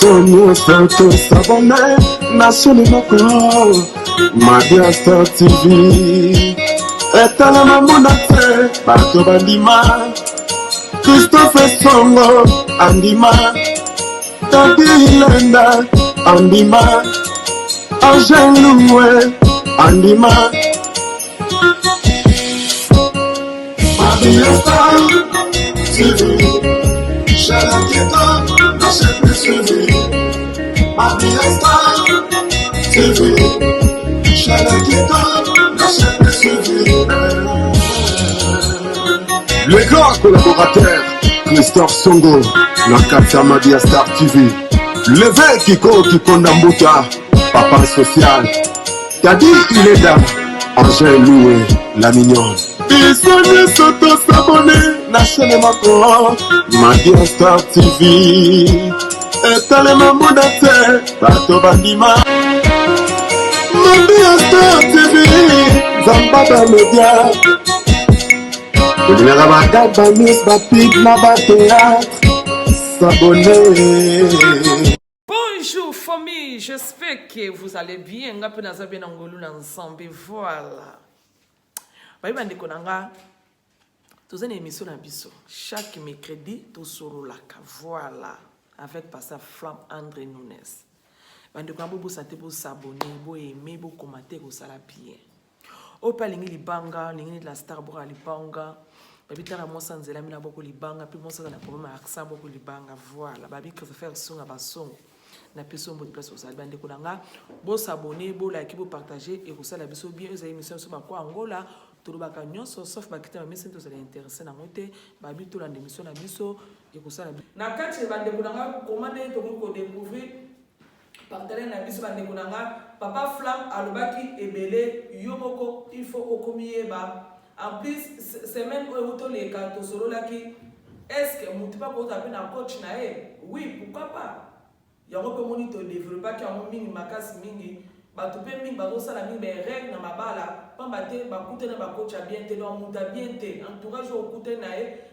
Somos tantos s'abonner, nationalement Madia Star TV. Etala mamunate, Bato Bandima, Christophe Songo, Andima, Tati Hilenda, Andima, Angel Loué, Andima, Madia Star TV. Chalaketa, n'achète plus suivi. Madia Star TV. Chalaketa, n'achète plus suivi. Les grands collaborateurs, Christophe Songo, Nakatia Madia Star TV. L'évêque qui Kondambuta, Papa Social. Tadi Hileda, Angèle Loué, la mignonne. Ils sont tous abonnés, nationalement Madia Star TV. Etale mamunate, Bato Bandima. Madia Star TV, Zambada Media. Bonjour famille, j'espère que vous allez bien. Ensemble, voilà. Tous une émission na biso chaque mercredi to soro la voilà avec pasteur Flamme André Nunes. Bande ko bo santé bo s'abonner, bo aimer, bo commenter ko sala bien. O pa lingi libanga, lingi la star bo libanga. Babi tala mo sanzela mina boko libanga, puis mo sanzela na problème accent boko libanga voilà. Babi que faire son ba son. Na peso mbo place osala bande ko nanga bo s'abonner, bo like, bo partager et ko sala biso bien les émissions sur ba ko Angola. Tout le monde sauf que mais c'est tout intéressé na moté babi tout l'émission na biso et ko ça na kati bande kunanga commander to ko découvrir partenaire na biso bande kunanga papa Flamme alobaki ebele yomoko il faut okomiye ba en plus semaine où to les cartes solo là qui est-ce que mutu pas ko taper na coach na oui pourquoi pas yango pe moni to développer ki yango mingi makasi mingi ba to pe mingi ba do sala mingi be règle na mabala pambate ba kutena ba coach a bien te donc muta bien te entourage au kutena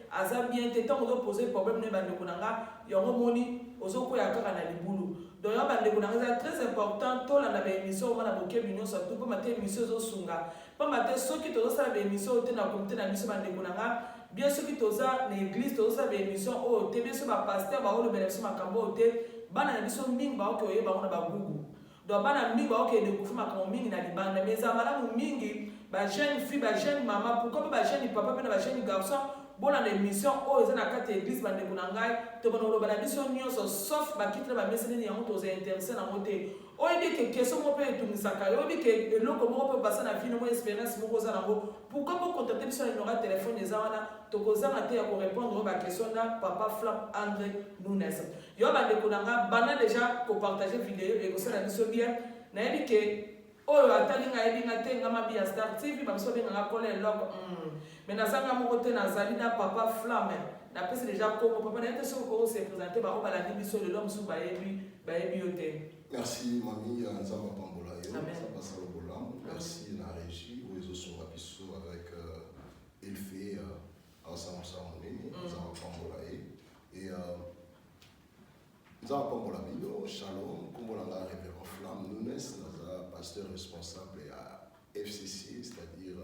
aza bien te tant on poser problème ne bande kunanga yango moni ozo ko ya kaka na libulu donc ya bande kunanga c'est très important to la na ba émission na boke binyo surtout pambate émission zo sunga pambate soki to sala ba émission te na comité na biso bande kunanga bien soki to za na église to sala ba émission o te bien so ba pasteur ba o le bénéfice makambo te bana na biso mingi ba o ke oyeba ona ba gugu. Donc, bana mingi ba ok de kufuma comme mingi na libanda mais ça malamu mingi ba jeune fille ba jeune maman pourquoi ba jeune papa pe na ba jeune garçon bona na émission o eza na kati église bande kunangai to bona lo bana biso nyonso sauf ba kitla ba mesene yango to za intéressé na moté o dit que question mo pe tumisaka o dit que loko mo pe passer na vie no expérience mo ko za nango pourquoi pas contacter biso na numéro téléphone eza wana to ko za na te ko répondre ba question na papa Flamme André Nunes yo bande kunanga bana déjà ko partager vidéo et ko ça na biso bien na yebi ke oyo atali nga yebi nga te nga Madia Star TV ba biso benga nga kole log mais nazanga moko te nazali na papa Flamme na pesi déjà ko papa na te so ko se présenter ba ko bala ni biso le l'homme sou ba yebi yote. Merci mamie nzamba pambola yo ça passe au bolam merci la régie où les autres sont avec Elfé ensemble nzamba pambola et nzamba pambola bino shalom kombola la révérend Flamme Nunes naza pasteur responsable à FCC c'est-à-dire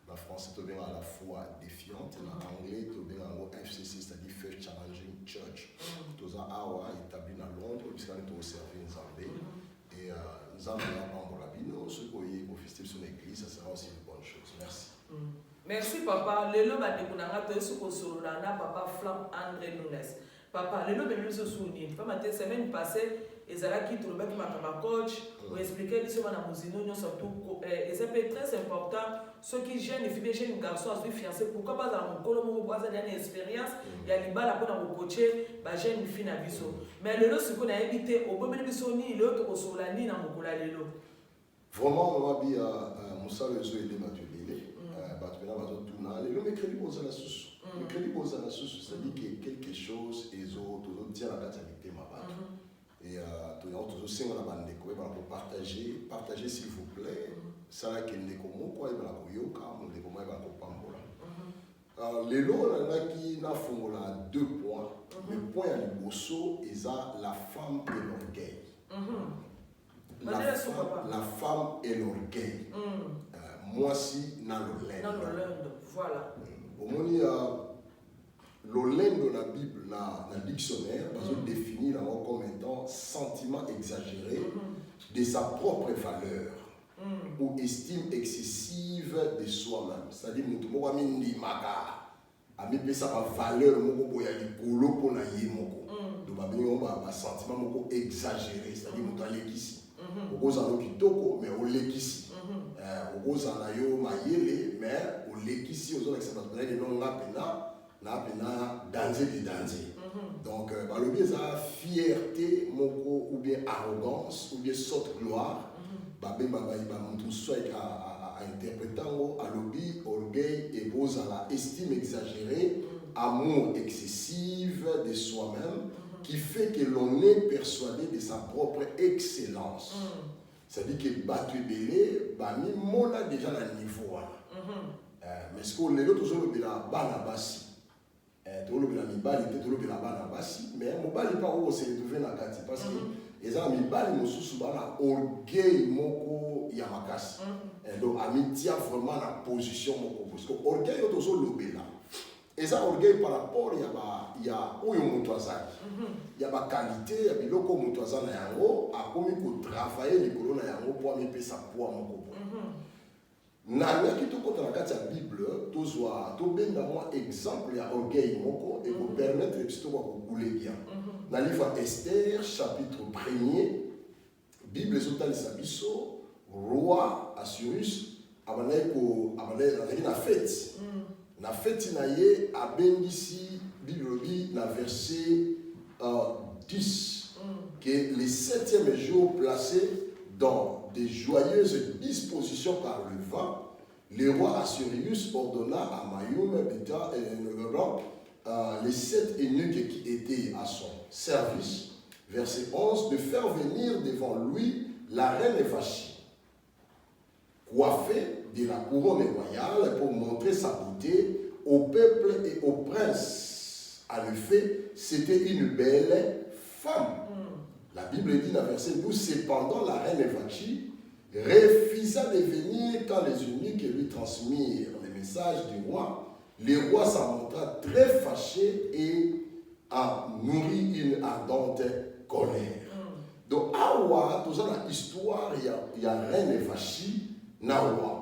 la France est bien à la fois défiante en anglais est bien en FCC c'est-à-dire First Challenging Church tous à Awa établi à Londres puisqu'on est au service Nzambé et Nzambé a pas la bino ce qui est officiel sur l'église ça sera aussi une bonne chose merci. Merci papa lelo ba de kunanga to su ko solo na papa Flamme André Nunes papa lelo be miso souni pas matin semaine passée ezalaki to lobaki makamba coach ou expliquer biso na muzino nyo surtout et ça peut être très important ceux qui jeune filles jeune garçon à se fiancer pourquoi pas dans mon colo mo boisa dernière expérience ya libala pour na coacher ba jeune fille na biso mais lelo siko na éviter au bomeli biso ni lelo to ko sola ni na mokola lelo vraiment on va bien Moussa le zo aider matulile batuna bazotuna lelo mercredi boza la sous mercredi boza la sous c'est-à-dire que quelque chose et autres dire la date avec ma batte et toujours singa na bande ko ba pour partager s'il vous plaît ça là qu'il ne comme quoi il va la koyoka on le comment il va ko pambola les lots, qui n'a formula 2 points. Le point à l'Ibosso, c'est la femme et l'orgueil. La femme et l'orgueil. Moi, si, dans le voilà. Au moment l'olendo dans la Bible, dans le dictionnaire, parce que définit comme étant sentiment exagéré de sa propre valeur ou estime excessive de soi-même. C'est-à-dire, nous avons mis sa valeur pour na yemoko. Donc, un sentiment exagéré, c'est-à-dire, nous avons ici. Nous avons kitoko, mais on l'équisi. Nous avons mayele, mais on l'équisi. Nous avons danger de danger. Donc, le biais de fierté, ou bien arrogance, ou bien saute gloire, soit à interpréter à l'objet, orgueil et pose à la estime exagérée, amour excessif de soi-même, qui fait que l'on est persuadé de sa propre excellence. C'est-à-dire que battu belé, on a déjà le niveau. Mais ce qu'on est là, toujours le banabasi. Tout le mibali était tout le banabasi, mais mon bali pas où c'est retrouvé dans la carte parce que les amis mibali nous sous bana orgueil moko yamakasi. Donc amitié vraiment la position moko parce que orgueil est toujours l'obéla. Et ça orgueil par rapport il y a où il mutuazaki. Il y a ma qualité, il y a biloko mutuazana yango a commis que travailler les colonnes yango pour me payer sa poids moko. Na qui tout contre la carte de la Bible, tout soit tout bien dans moi exemple ya orgueil moko et pour permettre que tout va couler bien. Dans le livre Esther chapitre 1er, Bible sotali sabiso roi Assuérus abanaye na fête. Na fête na ye abengisi Bible na verset 10 que le 7e jour placé dans des joyeuses dispositions par le vent, le roi Assuérus ordonna à Mayoum, les 7 eunuques qui étaient à son service, verset 11, de faire venir devant lui la reine Vachi, coiffée de la couronne royale pour montrer sa beauté au peuple et au prince. En effet, c'était une belle femme. La Bible dit dans le verset 12, cependant la reine Vachi refusa de venir quand les eunuques lui transmirent le message du roi. Le roi s'en montra très fâché et a nourri une ardente colère. Donc, awa, tout ça dans l'histoire, il y a reine Vachi, na roi.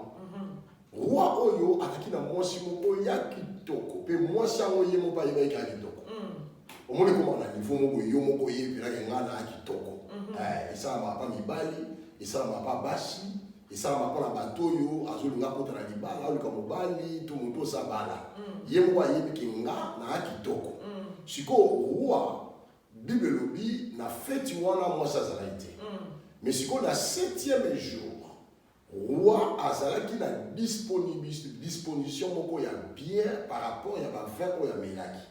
Roi oyo, akaki na mwasi moko ya kitoko. Pe mwasi ango ye mo pa yeba ya kitoko. Au moins, comment on a niveau yo moko ye puis là ngana akitoko. Ça m'a pas mibali, et ça m'a pas bashi, et ça m'a pas la bateau yo azolinga kota na libala, oli comme bali, tout mundo sabala. Ye mo ye bikinga na akitoko. Siko roi Bible lobi na fête wana moi ça zalaité. Mais siko na 7e jour roi azalaki na disposition moko ya bien par rapport ya ba vin ko ya melaki.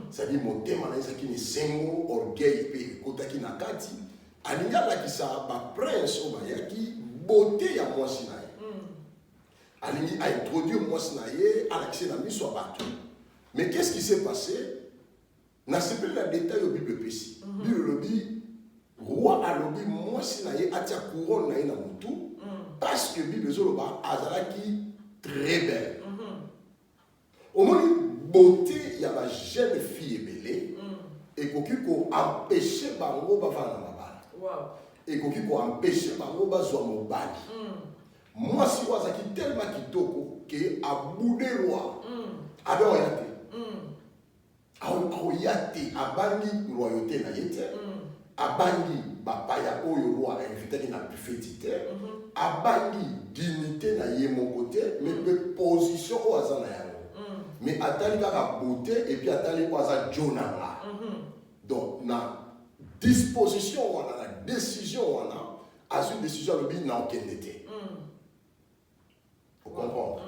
C'est-à-dire motema na ezaki ni sengo orgueil pe kotaki na kati alinga ki sa ba prince o ba yaki beauté ya mwasi na ye. Alingi a introduit mwasi na ye à l'accès na miso bato. Mais qu'est-ce qui s'est passé? Na sepel la détail au Bible précis. Bible le dit roi alobi mwasi na ye atia couronne na ye na mutu. Parce que Bible Zoloba Azalaki très belle. Au moins, beauté, il y a une jeune fille belle. Et qu'on empêche Bango Bavana Mabala. Et qu'on empêche Bango Bazoamo Bali. Moi, si vous avez tellement kitoko que à bout de roi, à Doyate, à Oyate, à Bandi, royauté na yete, à Bandi, Bapaya Oyo roi invité qui n'a plus fait Abandi dignité na yé mon côté, mais position au hasard na yango. Mais atali la beauté et puis atali au hasard Jonah. Donc na disposition on a la décision on a une décision le but n'a aucune été. Faut comprendre.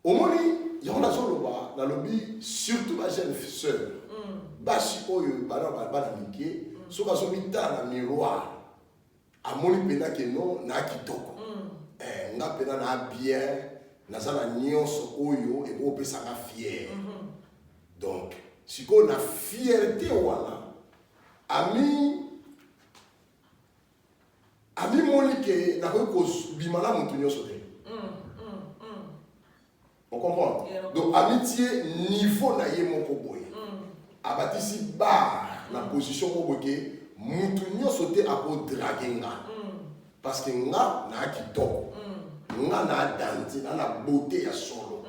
Au moins il y en a sur le bas dans le but surtout ma jeune sœur. Bashi oyo bana bana mike so ka so mitana miroir. Amoni pena que non na kitoko. Nga pena na bien nazala nyonso oyo ekopesanga fier. Donc sikoyo na fierté wana ami moni ke nakoki kobima na moto nyonso te. On comprend? Donc amitié niveau na ye moko boye abatisi bar na position moko ke mutu nyonso te akodrage nga parce que nga na kitoko nga na danti na beauté ya solo.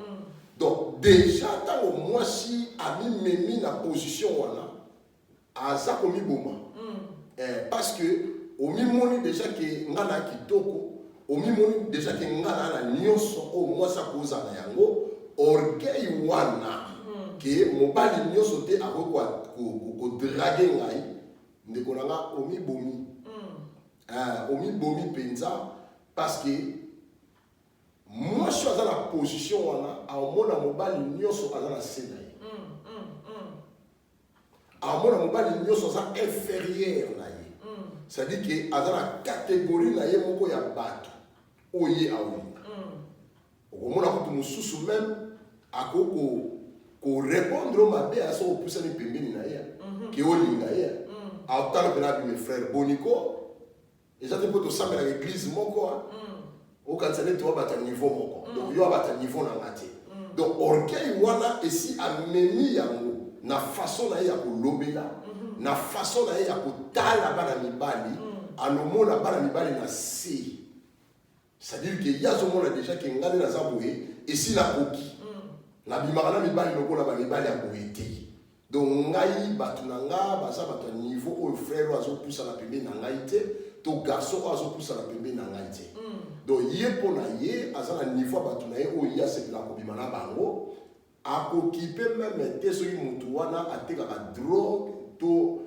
Donc déjà tango mwasi ami memi na position wana aza komi boma parce que omi moni déjà ke nga na kitoko omi moni déjà ke nga na nyonso o mwasi akoza na yango orgueil wana ke mobali nyonso te akodrage ngai ndeko na nga omi bomi penza parce que mwasi aza na position wana aomona mobali nyonso aza na se na ye aomona mobali nyonso aza inférieur na ye c'est-à-dire que aza na catégorie na ye moko ya bato oyo ye aolinga okomona kutu mosusu même akorépondre o mabe aso opusani pembeni na ye ke olinga ye aotala mpena abi mes frères boniko eza te mpo tosambelaka église moko okanisa neti wabata niveau moko donc yo abata niveau na nga te donc orgueil wana esi amemi yango na façon na ye ya kolobela na façon na ye ya kotala bana mibali anomona bana mibali na se c'est-à-dire ke ye azomona déjà ke nga nde naza boye esi nakoki nabimaka na mibali lokola bamibali ya boye te donc ngai bato na nga baza bato ya niveau oyo frère oyo azopusana pembeni na ngai te to garçon oyo azopusana pembeni na ngai te donc ye mpo na ye aza na niveau ya bato na ye oyo ye asepela kobima na bango akoki mpe meme te soki motu wana atekaka drogue to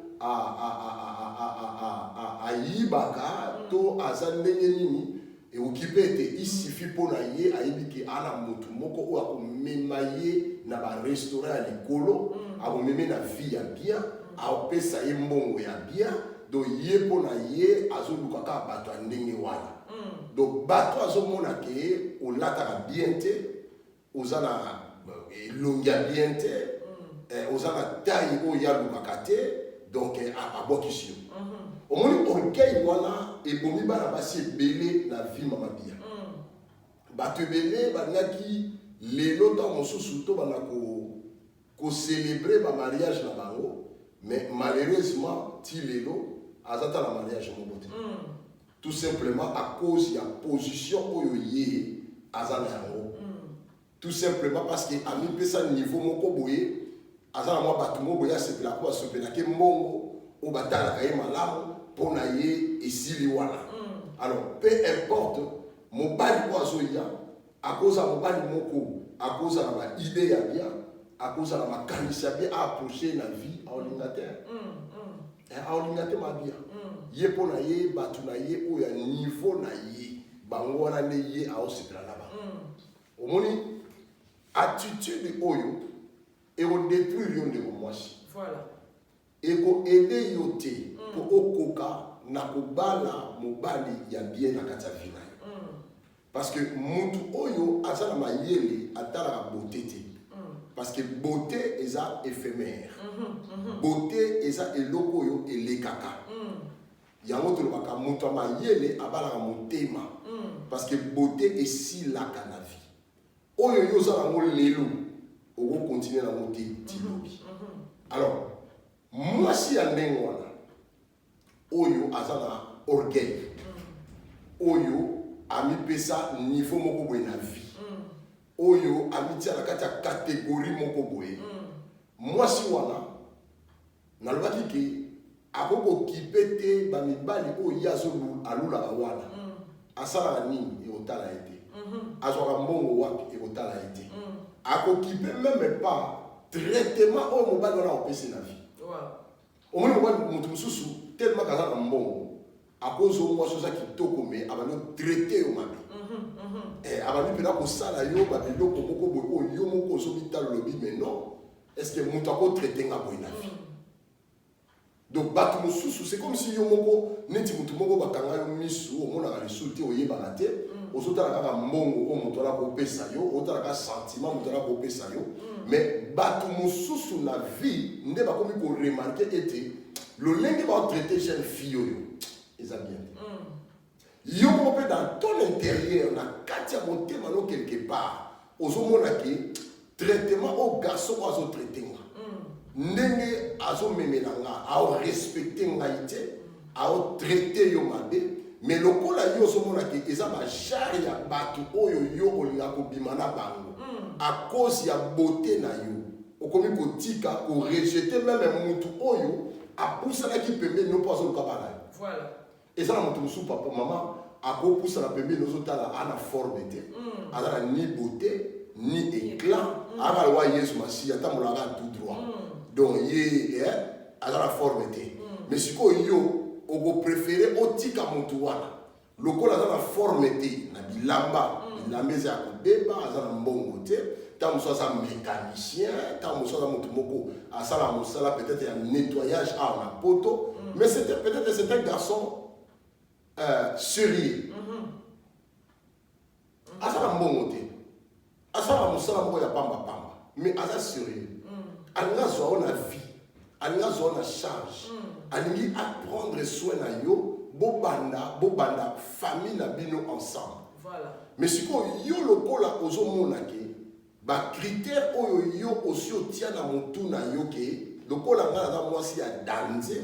ayibaka to aza ndenge nini ekoki mpe ete isifi mpo na ye ayebi ke ana motu moko oyo akomema ye na barestaurant ya likolo akomeme na vie ya bien aopesa ye mbongo ya bien donc ye mpo na ye azoluka kaka bato ya ndenge wana donc bato azomona ke olataka bien te oza na elongi ya bien te oza na taille oyo yalukaka te donc abwakisi yo omoni orgueil wana ebomi bana basi ebele na vie mama bia bato ebele balingaki lelo ntango mosusu to bana kocélébre bamariage na bango mais malheureusement ti lelo aza ta na mariage moko te tout simplement à cause ya position oyo ye aza na yango tout simplement parce que amipesa niveau moko boye aza na mwa bato moko boye asepela po asepelaki mbongo oyo batalaka ye malamu mpo na ye esili wana alors peu importe mobali oyo azoya akoza mobali moko akoza na baide ya bien akoza na makanisi ya bien aapproche na vie aolinga te aolinga te mabia ye mpo na ye bato na ye oyo ya niveau na ye bango wana nde ye aosepela na bango omoni attitude oyo ekodétruire yo ndeko mwasi ekoede yo te mpo okoka na kobala mobali ya bien na kati ya vie na yo parce que mutu oyo aza na mayele atalaka beauté te parce que beauté eza éphémère beauté eza eloko oyo elekaka yango tolobaka mutu ya mayele abalaka motema parce que beauté esilaka na vie oyo yo oza nango lelo okokontinue nango te tilobi alors mwasi ya ndenge wana oyo aza na orgueil oyo amipesa niveau moko boye na vie oyo amitia na kati ya catégorie moko boye mwasi wana nalobaki ke akokokipe te bamibali oyo ye alulaka wana asalaka nini ekotala ye te azwaka mbongo wapi ekotala ye te akokipe meme pas traitement oyo mobali wana akopesi na vie omoni mobali moto mosusu tellement kaza na mbongo akozwa mwasi oza kitoko me abandi otraite yo mabe abandi mpena kosala yo babiloko moko boye oyo yo moko ozobitala lobi mais non est ce que moto akotraite nga boye na vie donc bato mosusu c'est comme si yo moko neti moto moko bakanga yo misu omonaka lisusu te oyebaka te ozotala kaka mbongo o moto ala kopesa yo otala kaka sentiment moto ala kopesa yo mais bato mosusu na vie nde bakomi koremarke ete lolenge baotraite jeune fille oyo eza bien yo moko mpe dans ton intérieur na kati ya motema no quelque part ozomona ke traitement o garçon oyo azotraite nga ndenge azomemela nga aorespecte ngai te aotraite yo mabe mais lokola yo ozomona ke eza bajare ya bato oyo yo olinga kobima na bango à cause ya beauté na yo okomi kotika korejete meme mutu oyo apusanaki pembeni no mpo azoluka bana yo voilà eza na moto mosusu papa mama akopusana pembeni ozotala ana forme te aza na ni beauté ni éclat aka lowa yesu masiya atambolaka tout droit donc ye aza na forme te mais sikoyo yo okopréféré otika motu wana lokola aza na forme te na bilamba eza ya kobeba aza na mbongo te ntango mosusu aza mécanicien ntango mosusu aza motu moko asala mosala peut-être ya nettoyage awa na poto mais peut-être c'est un garçon sérieux aza na mbongo te asala mosala moko ya pamba mais aza sérieux alingi azwa o na vie alingi azwa o na charge alingi apprendre soin na yo bobanda famille na bino ensemble voilà mais sikoyo yo lokola ozomona ke bacritère oyo yo osi otia na motu na yo ke lokola ngai naza mwasi ya danze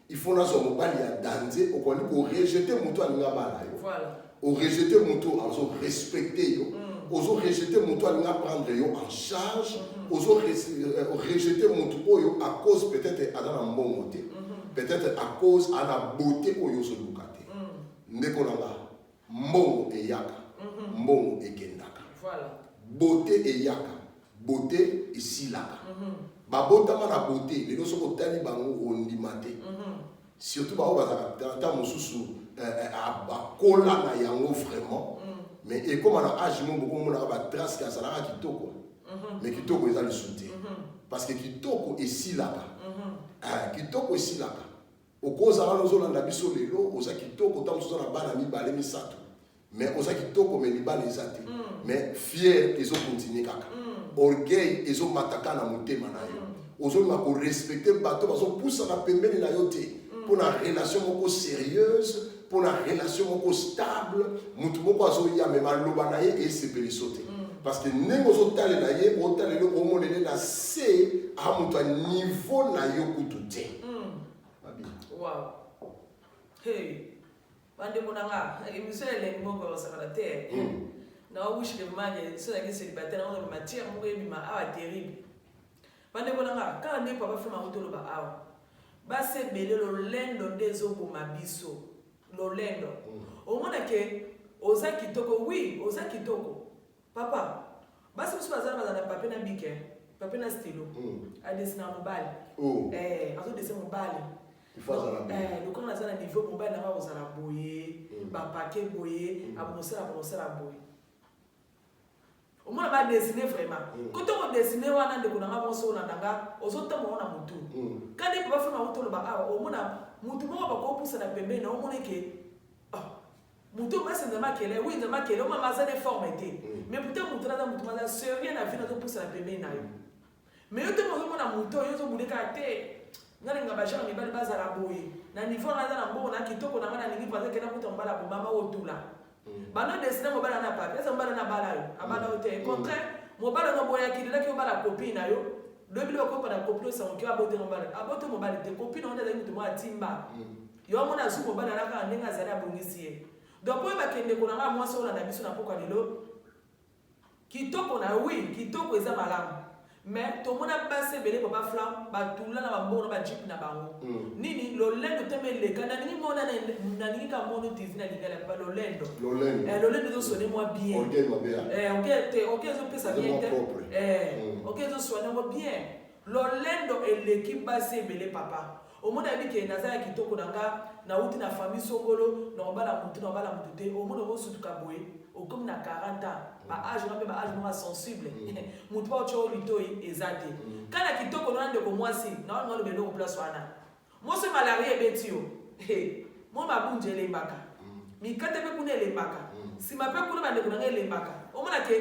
il faut nazwa mobali ya danze okoki korejete motu alingi abala yo voilà orejete motu azorespecte yo ozorejete motu alingi aprendre yo en charge ozorejete motu oyo à cause peut-être aza na mbongo te peut-être à cause ana beauté oyo ozoluka te ndeko na nga mbongo eyaka mbongo ekendaka voilà beauté eyaka beauté esilaka babotama na beauté lelo soki otali bango ondima te surtout bao bazalaka ta mosusu bakola na yango vraiment mais ekoma na age mo bokomonaka batrace ke azalaka kitoko mais kitoko eza lisu te parce que kitoko esilaka kitoko esilaka okozala nozolanda biso lelo oza kitoko ta mosusu na bana mibale misato mais oza kitoko me libala eza te mais fier ezokontinue kaka orgueil ezomataka na motema na yo ozolinga korespecte bato bazopusana pembeni na yo te mpo na relation moko sérieuse mpo na relation moko stable motu moko azoya me maloba na ye esepeliso te parce que ndenge ozotalela ye otaleli omonele na se a moto ya niveau na yo kutu te wow hey bandeko nanga émission elengi moko basakana te na wish le manje soki célibataire na matière moko ebima awa terrible bandeko nanga kala nde papa fema kotoloba awa basebele lolendo nde ezoboma biso lolendo omona ke oza kitoko oui oza kitoko papa basi mosusu bazala na papier na bike papier na stylo adesina mobali azodesina mobali lokola naza na niveau mobali nanga kozala boye bapake boye abomosala boye omona badesine vraiment koto kodesine wana ndeko nanga bonso olandanga ozotamboka na motu kandi mpe bafuna kotoloba awa omona motu moko bakopusana pembeni na omona ke motu basi nzama kele wi nzama kele omama aza deforme te mais peut-être motu naza motu maza sérieux na vie nazopusana pembeni na yo mais yo te mozomona motu oyo ozobuleka te ngalinga bajana mibali bazala boye na niveau naza na mbongo na kitoko na nga nalingi paze kena kuta mobala bomama otula bano desine mobala na pape eza mobala na bala yo abala yo te contraire mobala no boya kilelaki obala copine na yo lobili bakopa na copine osangoki abote mobali te copine onda ezali moto moko atimba yo amona azu mobali alaka ndenge azali abongisi ye donc oyo bakende konanga mwasi olanda biso na mpoka lelo kitoko na wi kitoko eza malamu mais tomona basi ebele papa flam batula na bambongo na bajipe na bango nini lolendo teme eleka nalingi mona nalingi ka mono tizi na lingala pa lolendo ezosone mwa bien ok ezopesa bien te ok ezosone mwa bien lolendo eleki basi ebele papa omona yebike naza ya kitoko na nga nauti na famille songolo na obala mutu te omona omosutuka boye okomi na 40 ans baage na mpe baage moko sensible mutu pa otyo litoi eza te kana kitoko nona ndeko mwasi nawana nga lobeloko place wana mwasi malarie ebeti yo mo mabunja elembaka mikate mpe kuna elembaka si ma pe kuna ba ndeko na ngai lembaka omona ke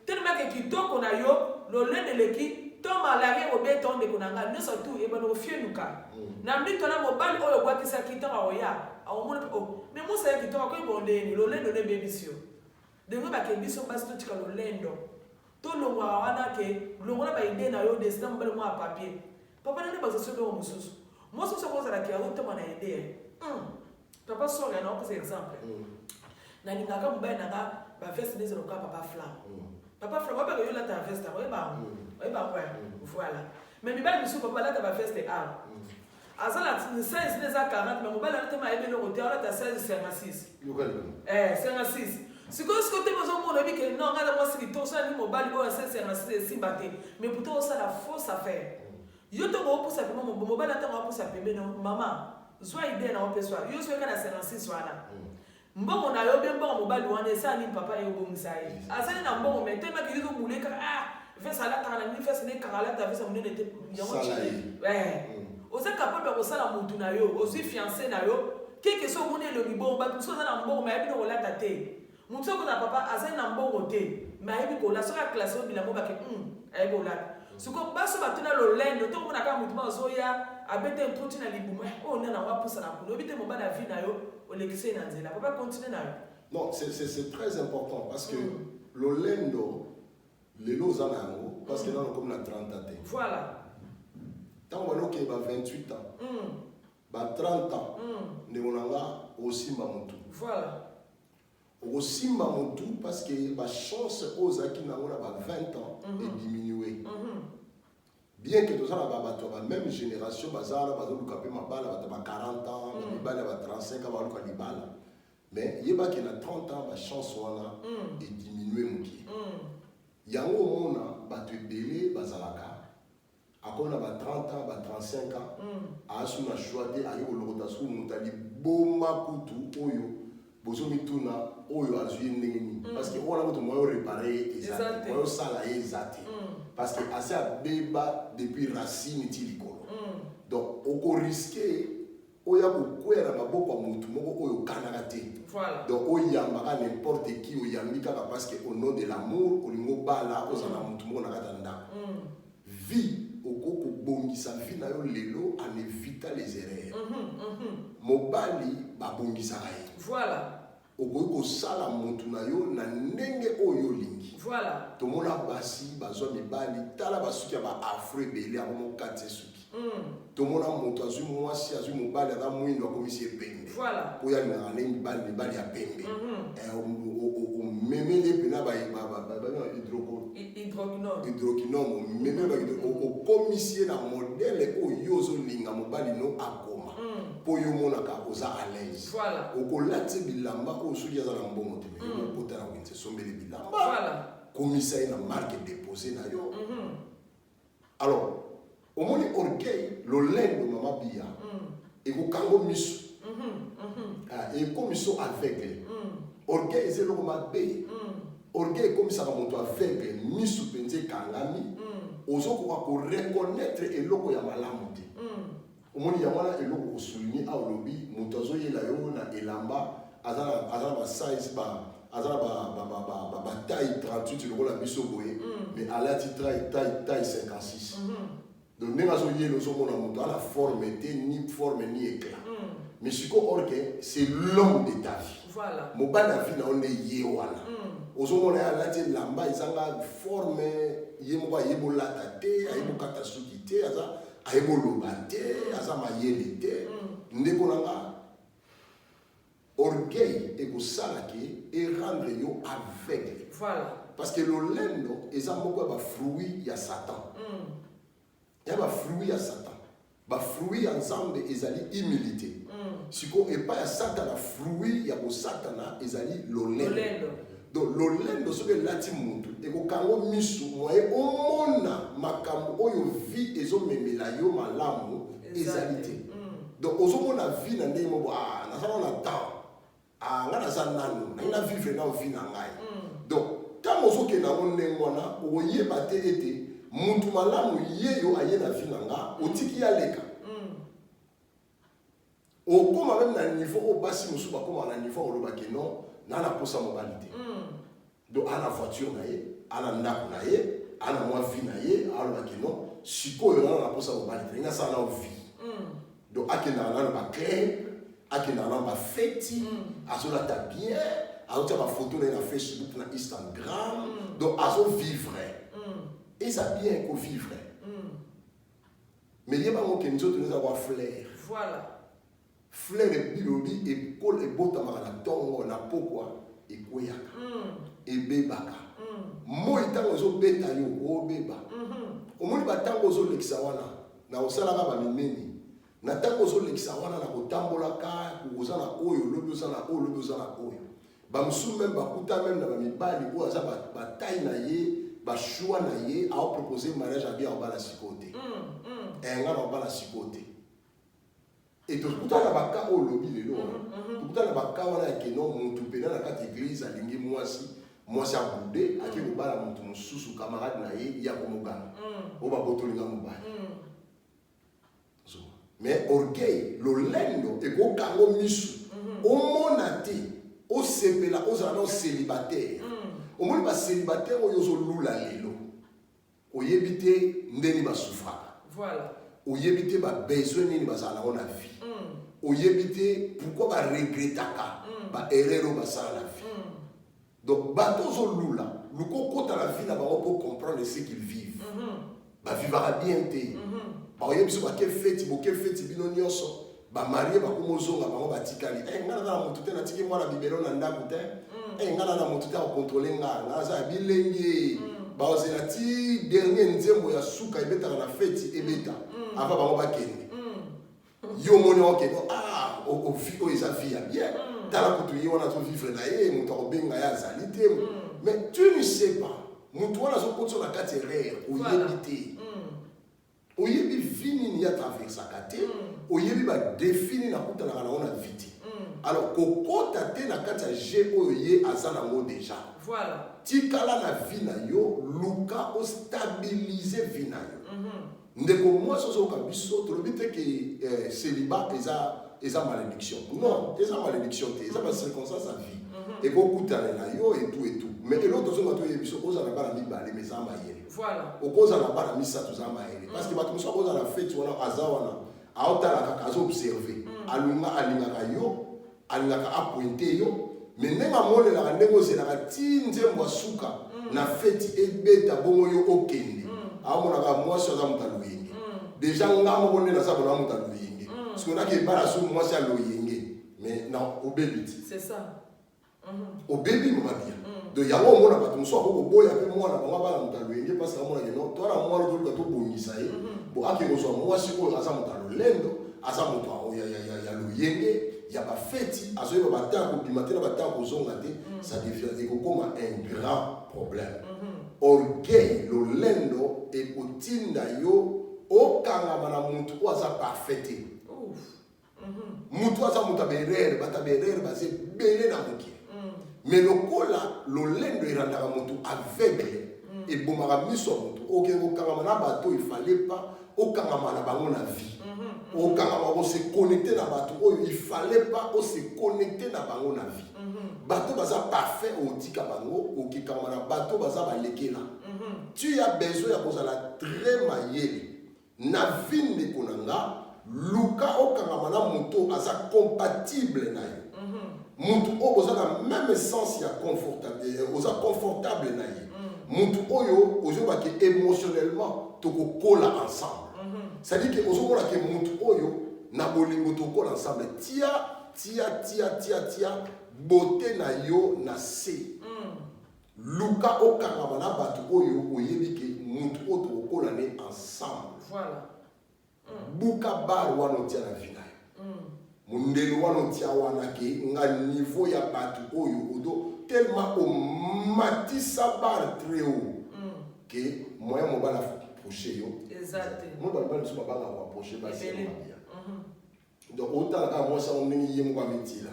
tellement que kitoko na yo lo lende leki to malari o beto ndeko na ngai nyonso tu e bano fienuka na mbito na mobali oyo bwakisa kitoko oya omona o mais musa ya kitoko ko ibondeni lo lendo ne bebisio dengo ba ke biso basi to tika lo lendo to lo wana ke lo ngona ba ide na yo destin mobali mo a papier papa na ne ba so do mususu moi so ko za la ki a to na ide papa so ya na ko exemple na lingaka mobali na ga ba veste des roka papa flam papa flam ba yo la ta veste ba quoi voilà mais mi ba biso papa la ta ba veste a azala 16 des à 40 mais mobali na te ma ebe le côté ala ta 16 56 56 sikoyo sikoyo te bozomona oyebi ke non ngai na mwasi litoso ni mobali oyo 16 56 esimba te mais pourtant osala fausse affaire yo ntongo opusa pembe mobali ntango opusa pembe mama zwa idée na opeswa yo soyeka na 56 wana mbongo na yo be mbongo mobali wana esali papa ye obongisa ye azali na mbongo mais te maki yo buleka vese alataka na nini vese nekaka alata vese monene te yango oza capable ya kosala mutu na yo ozwi fiancé na yo keke so omoni elongi bongo bato mosuku aza na mbongo mais ayebi na kolata te motu soko na papa azali na mbongo te mais ayebi kolata soki aklase oyo bilamo bake ayebi kolata siko baso batuna lolendo to komona kaka mutu bazoya abete ntoti na libumu oyo nde nango apusa na kuna oyebi te mobali ya vi na yo olekisa ye na nzela papa continue na yo. Non, c'est très important parce que lolendo lelo oza na yango parce que nano comme na 30 ans te voilà ntango baloki ba 28 ans ba 30 ans ndeko na nga osimba motu voilà okosimba motu parce que ba chance ozalaki nango na ba 20 ans ediminué bien que tozala babato ba même génération bazala bazoluka mpe mabala bato ba 40 ans mibala ba 35 ans baluka libala mais yebaki na 30 ans ba chance wana ediminué moki yango omona bato ebele bazalaka akona ba 30 ans ba 35 ans asu na choix te ayo kolokota suku moto aliboma kutu oyo bozomituna oyo azwi ndenge nini parce que wana moto moyo réparer ezate moyo sala ye ezate parce que assez abeba depuis racine ti likolo donc oko risquer oya kokwera maboko ya motu moko oyo kanaka te donc oyambaka n'importe qui oyambi kaka parce que au nom de l'amour olingo bala ozala motu moko na kati ya ndako vie okoko bongisa vie na yo lelo en évita les erreurs mobali babongisaka ye voilà okoki kosala motu na yo na ndenge oyo olingi voilà tomona basi bazwa mibali tala basuki ya baafro ebele yango mokati esuki tomona moto azwi mwasi azwi mobali aza mwindo akomisi epembe oyo alingaka nde mibali ya pembe omemeli mpena hydroquinome omemeli okomisi ye na modele oyo ozolinga mobali no akoma mpo yo omonaka oza à l'aise okolati bilamba oyo soki aza na mbongo te okota na wenze sombeli bilamba komisa ye na marque déposé na yo alors omoni orgueil lolendo mama bia ekokango miso ekomiso aveugle orgueil eza eloko mabe orgueil ekomisaka moto aveugle miso mpenza ekangami ozokoka koreconnaitre eloko ya malamu te omoni yango wana eloko kosouligne awa olobi moto azoyela yo na elamba aza na basize aza na bataille 38 lokola biso boye mais alati taille 56 donc ndenge azoyela ozomona moto ala forme te ni forme ni éclat mais siko orke c'est l'homme de ta vie mobali na vie na yo nde ye wana ozomona ye alati elamba ezanga forme ye moko ayebolata te ayebokata suki te ayeboloba te aza mayele te ndeko na nga orgueil ekosalaki erendre yo aveugle parce que lolendo eza moko ya bafruit ya satan ya bafruit ya satan bafruit ya nzambe ezali humilité siko epai ya satana fruit ya kosatana ezali lolendo donc lolendo soki elati motu ekokango miso moye omona makambo oyo vie ezomemela yo malamu ezali te donc ozomona vie na ndenge moko nazala na temps nga naza nanu nangi na vivre na vie na ngai donc ntango ozokenda yango ndenge wana okoyeba te ete muntu malamu yeyo aye na vie na nga otiki ya leka okoma même na niveau oyo basi mosusu bakomaka na niveau olobaki non nana posa mobilité. Donc ana voiture na ye, ana ndako na ye, ana mwa vie na ye, alors que non, sikoyo nana posa mobilité, nga ça na vie. Donc akena nana ba club, akena nana ba fête, azola ta bien, azola ba photo na Facebook na Instagram, donc azo vivre. Et ça bien qu'on vivre. Mais il y a pas que nous autres nous avons flair. Voilà. Flair et bilobi et col et botama na tongo na pokwa et koyaka. Et bebaka. Moi tango zo beta yo o beba. Omoni ba tango zo leksawana na osala ba mimeni. Na tango zo leksawana na kotambola ka kuza na oyo lobi za na oyo lobi za na oyo. Ba msu même ba kuta même na ba mibali ko za ba taille na ye. Ba choix na ye a proposé mariage à bien en bas la côté. Et nga en bas la côté. Et tout ça na baka au lobby le lo. Tout ça na baka wana ke non mutu pena na kati église alingi mwasi a boudé a ke bala mutu mususu camarade na ye ya ko muganga. O ba botolinga mubali. Mais orgueil lo lendo e ko kango misu. O monate o sepela o zana célibataire. Au moins, les célibataires ont lula lelo. Au yébité, ndeni ba souffra. Voilà. Au yébité, ba besoin ni ba sala na vie. Au yébité, pourquoi ba regrettaka, ba erreur ba sala la vie. Donc, bateau zo lula, le coco dans la vie là-bas pour comprendre ce qu'ils vivent. Ba vivra bien té. Ba yébité, ba quel fête, bino nyonso. Ba marié ba kumozonga ba tikali. Ngana na mutu te na tiki mwana bibelo na ndaku te. Ngana na mutu te ko contrôler ngana za bilenge. Ba ozela ti dernier nzembo ya suka ebeta na fête ebeta. Ava ba ba kende. Yo moni oke o fi o isa fi ya bien. Tala kutu yi wana to vivre na ye mutu ko benga ya zalité. Mais tu ne sais pas. Mutu wana zo kotso na kati rare o yebité. O yebi fini ni ya traverse kate. O yebi ba défini na kuta na ona vite. Alors kokota te na kati ya je oye azana ngo déjà. Voilà. Tikala na vie na yo, luka o stabiliser vie na yo. Ndeko moi sozo ka biso to lobite ke célibat eza malédiction. Non, eza malédiction te, eza ba circonstance à vie. Et kokuta na yo et tout. Mais l'autre zo ngato ye biso oza na bana mibale mezamba yele. Voilà. Okoza na bana misa tuzamba yele. Parce que batu so oza na fête wana azawana. Aotala kaka azo observer. Alingaka yo, alingaka apointe yo. Mais nenga mole la ndeko zelaka tinze mwa suka na fête ebeta bongo yo okende. Amona ka mwasi aza mutaluyengi. Déjà ngamo bonne na sabona mutaluyengi. Parce qu'on a que bara so mwasi aloyengi. Mais non, obébit. C'est ça. Au bébé m'a bien. De yawo mona ba tumso ko boya pe mona ba bala mutaluyengi parce que mona que non, toi la mona to to bongisa ye. Bo akiko so mwasi ko aza mutalulendo, aza mutu ya loyenge. Il y a pas fête, à ce moment là, ça devient comme un grand problème. Orgueil, le lendo et otinda yo, okanga mana mutu waza parfaité. Mutu waza mutaberere, bataberere, base belé na muki. Mais le kola, le lendo irandaka mutu aveugle et bomara miso mutu. Ok, okanga mana bateau, il fallait pas, okanga mana bango na vie. On se connecter dans bateau, il fallait pas se connecter dans bango na vie. Bateau baza parfait au tika bango, au kikamana bateau baza ba lekela. Tu as besoin ya kozala très mayele. Na vie de konanga, luka okangamana moto aza compatible na yo. Moto o boza na même sens ya confortable, oza confortable na yo. Moto oyo ozo ba ke émotionnellement to ko kola ensemble. C'est-à-dire que aujourd'hui que mutu oyo na bolingo toko ensemble tia beauté na yo na se luka okanga na batu oyo oyebi ke mutu oto okola ne ensemble. Voilà. Buka bar wano tia na vina mundelo wano tia wana ke nga niveau ya batu oyo odo tellement o matisa bar très haut que moyen mo bala approcher yo. Exactement. Moi je suis pas approcher ba c'est bien. Donc autant ka moi ça on ngi yemu kwa mitila.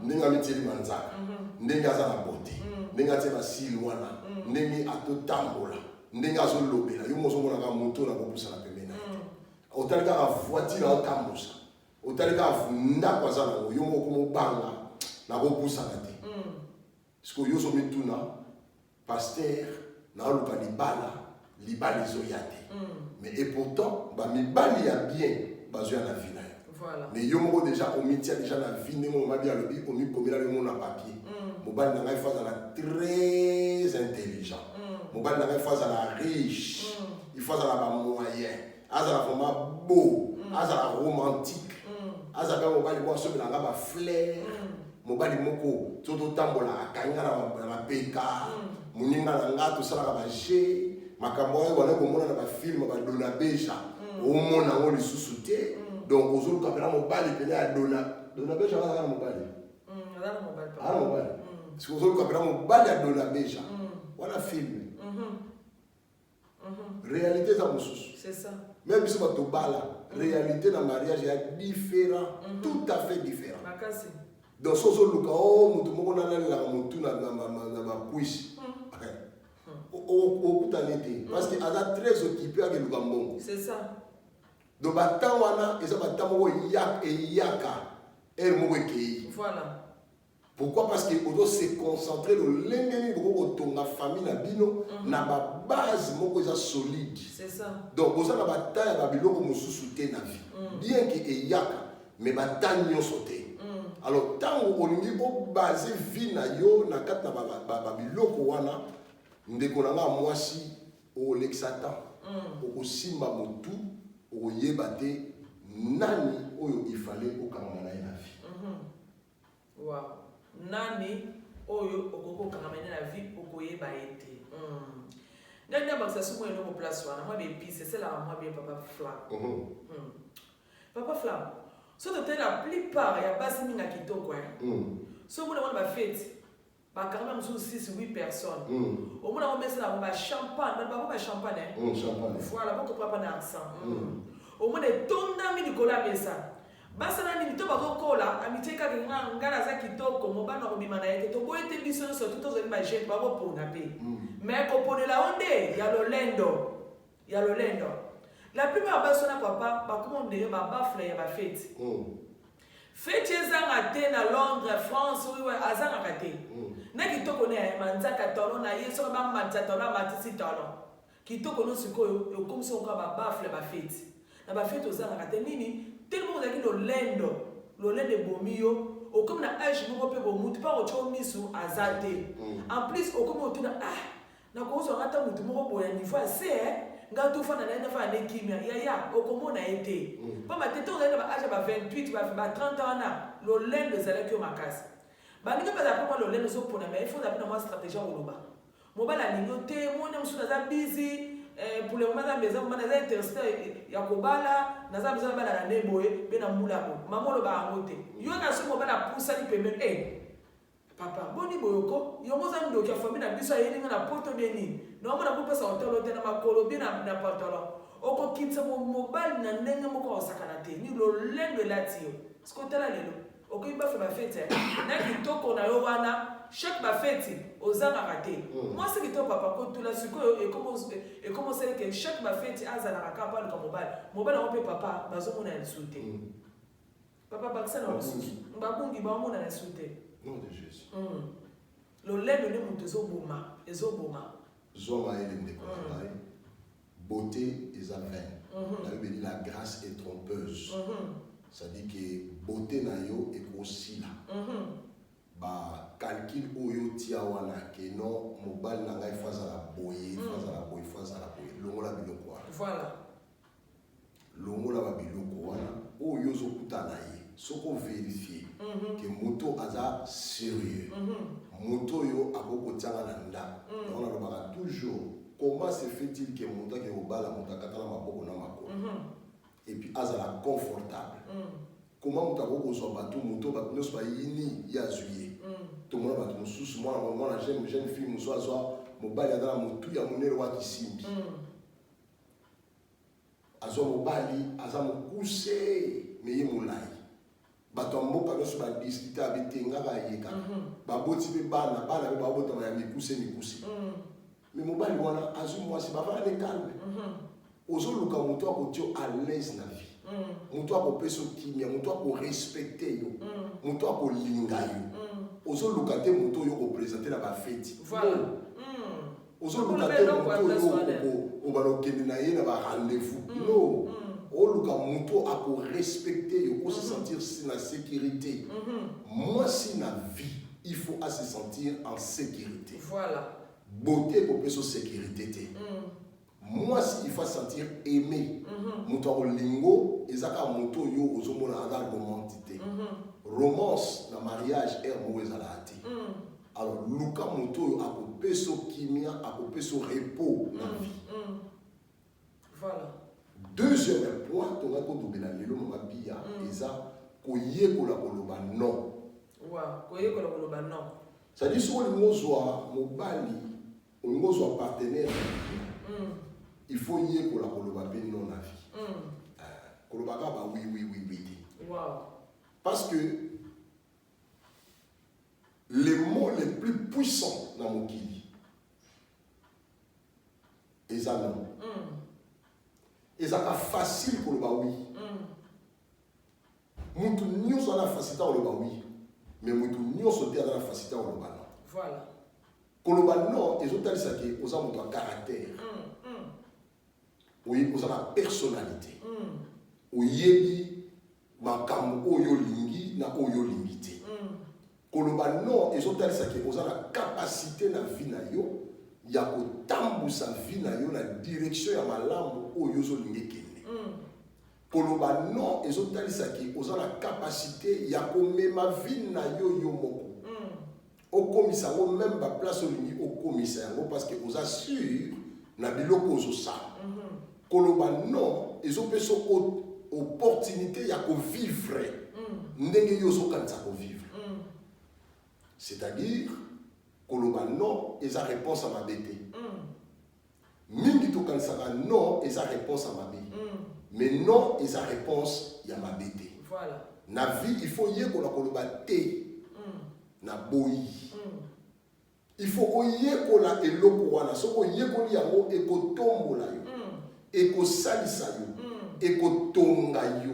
Ndinga mitili manzaka. Ndinga za na beauté. Ndinga tena silwana. Ndingi atotambola. Ndinga zo lobela. Yo mozo mona ka moto na ko pusa na pembena. Autant ka voiture otambosa. Autant ka vunda kwa za na yo moko mo banga na ko pusa na te. Parce que yo so mituna pasteur na luka libala ezoyate. Mais et pourtant ba mibali ya bien bazo na vie na yo. Voilà. Mais yo moko déjà au métier déjà na vie ndemo mabi ya lobi omi komela le monde na papier. Mobali na ngai faza na très intelligent. Mobali na ngai faza na riche. Il faza na ba moyen. Azala vraiment beau. Azala romantique. Azala mobali bo so na ba flair. Mobali moko toto tambola akanga na peka. Muninga na nga to sala ba G. Makambo oyo wana komona na ba film ba dona beja. Omona ngo lisusu te. Donc ozolu kapela mobali pele ya dona beja kala na mobali. Mobali. Si ozolu kapela mobali ya dona beja. Wana film. Réalité ça mosusu. C'est ça. Même si tu bala, réalité dans le mariage est différent, tout à fait différent. Donc si on luka oh mutu moko na la mutu na puishi. O kutanete parce que ada très occupé avec le gambon. C'est ça. Donc batan wana eza batan moko yaka el moko kei. Voilà. Pourquoi? Parce que on doit se concentrer le lengeni beaucoup de la famille na bino na ba base moko eza solide. C'est ça. Donc oza na bataille ba biloko mosusu te na vie. Bien que eyaka mais bataille nyonso te. Alors tant olingi o base vie na yo na kati na ba biloko wana ndeko na nga mwasi o lexata o simba motu o yeba te nani oyo ifale okanga na vie. Wow. Nani oyo okoko kangamene la vie okoyeba ete. Nani abakisa sumo eno ko place wana moi be pisse c'est là moi bien papa Flam. Papa Flam. So de la plupart ya basi minga kitoko So mona ba fête. Ba quand même sous 6-8 personnes. Au mona on met ça ba champagne, ba champagne. Champagne. Voilà, beaucoup pas na accent. Au mona tonda mi Nicolas Messa. Basa na ni to bakokola amiteka nga ngala za kitoko mobana ko bimana yeke to boete biso so tout zo ba jeune ba ko pona pe mais ko ponela onde ya lolendo la plupart baso na papa ba komondele ba bafle ya ba fête fête ezanga te na Londres France oui azanga kate na kitoko ne manzaka tolo na yeso ba manza tolo matisi tolo kitoko no sikoyo e comme so ka ba bafle ba fête na ba fête ozanga kate nini tellement vous avez le bomio, au comme na âge vous pouvez vous monter par autre misu azate. En plus au comme tu na na cause on attend mutu moko boya niveau assez nga tout fa na na fa na kimia ya au comme on a été. Pas ma tete on a ba âge ba 28 ba 30 ans na le lendo zala ki o makasi. Ba ninga ba pour le lendo so pona mais il faut d'abord une stratégie au loba. Mobala ningote mona musu na busy pour le moment dans maison on a intéressé ya kobala naza besoin bala na neboye be na mula ko mamolo ba ngote yo ka so mo bala poussa ni pembe papa boni boyoko yo mo za ndo kia famille na biso yeli na poto deni no mo na ko pesa hotelo te na makolo bi na patolo oko kitsa mo mobile na ndenge mo ko sakana te ni lo lendo latio skotela lelo oko iba fe ba fete na kitoko na yo wana chaque ba fête aux raté. Moi c'est que papa quand tout la suko et comment c'est que chaque ba fête azala ka parle comme mobile on peut papa bazo mona insulté. Papa baksa na mbabungi ba mona insulté. Nom de Jésus. Le lait ne monte ezoboma. Zoma et les beauté est vain. La Bible dit la grâce est trompeuse. Ça dit que beauté na yo est aussi là. Ba calcul oyo tia wana ke no mobile na ngai faza la boye longola biloko wana voilà longola ba biloko wana oyo zo kutana ye soko vérifier que moto aza sérieux moto yo akoko tianga na nda on a ba toujours comment se fait-il que moto ke obala moto akatala maboko na makolo et puis azala confortable comment moto akoko zo bato moto ba nyos ba yini ya zuye tout le monde va te sous moi la jeune fille nous soit mobile dans la moto ya monero wa kisimbi azo mobali aza mokuse meye molai bato mboka nyonso ba discuter abetenga ba yeka ba boti be bana be ba bota ya mikuse mais mobali wana azo mwasi ba va le calme ozo luka moto akotio à l'aise na vie moto akopesa kimia moto ako respecter yo moto akolinga yo ozo lukate moto yo ko présenter na ba fête. Voilà. Ozo lukate moto yo ko balokende na ye na ba rendez-vous. Non. O luka moto a ko respecter yo ko se sentir na sécurité. Moi si na vie, il faut à se sentir en sécurité. Voilà. Beauté pour peut sécurité. Moi si il faut sentir aimé. Moto lingo ezaka moto yo ozomona anga romantique. Romance na mariage est mauvaise à la tête. Alors luka moto a ko peso kimia a ko peso repos na vie. Voilà. Deuxième point, tu as dit que lelo mama bia eza koyekola koloba non. Wa koyekola koloba non. Ça dit sur le mozwa mobali, au mozwa partenaire. Il faut yekola koloba ben non na vie. Koloba ka ba oui. Wow. Parce que les mots les plus puissants dans mon kili, ils ont non. Et ça pas facile pour le bah oui. Moutou nyo so na facilité pour le bah oui. Mais moutou nyo so te na facilité pour le bah non. Voilà. Koloba non, ils ont tellement ça que aux ont un caractère. Oui, aux a personnalité. Oyebi makambo oyo lingi na oyo limité. Koloba non, ils ont tellement ça que aux a la capacité na vie na yo. Il y a autant sa vie na yo la direction ya malamu oyo zo lingi kende. Koloba non, ils ont tellement ça que aux a la capacité ya ko mema vie na yo yo moko. Au commissaire même ba place au lingi au commissaire parce que aux assure na biloko zo sa. Koloba non, ils ont besoin opportunité ya ko vivre. Ndenge yo zo kanza ko vivre. C'est-à-dire koloba non, et sa réponse à ma bête. Mingi to kansaka non, et sa réponse à ma bête. Mais non, et sa réponse ya ma bête. Voilà. Na vie, il faut y koloba te. Na boyi. Il faut oye kola eloko wana. So oye koli yango ekotombola yo. Ekosalisa yo. Ekotonga yo.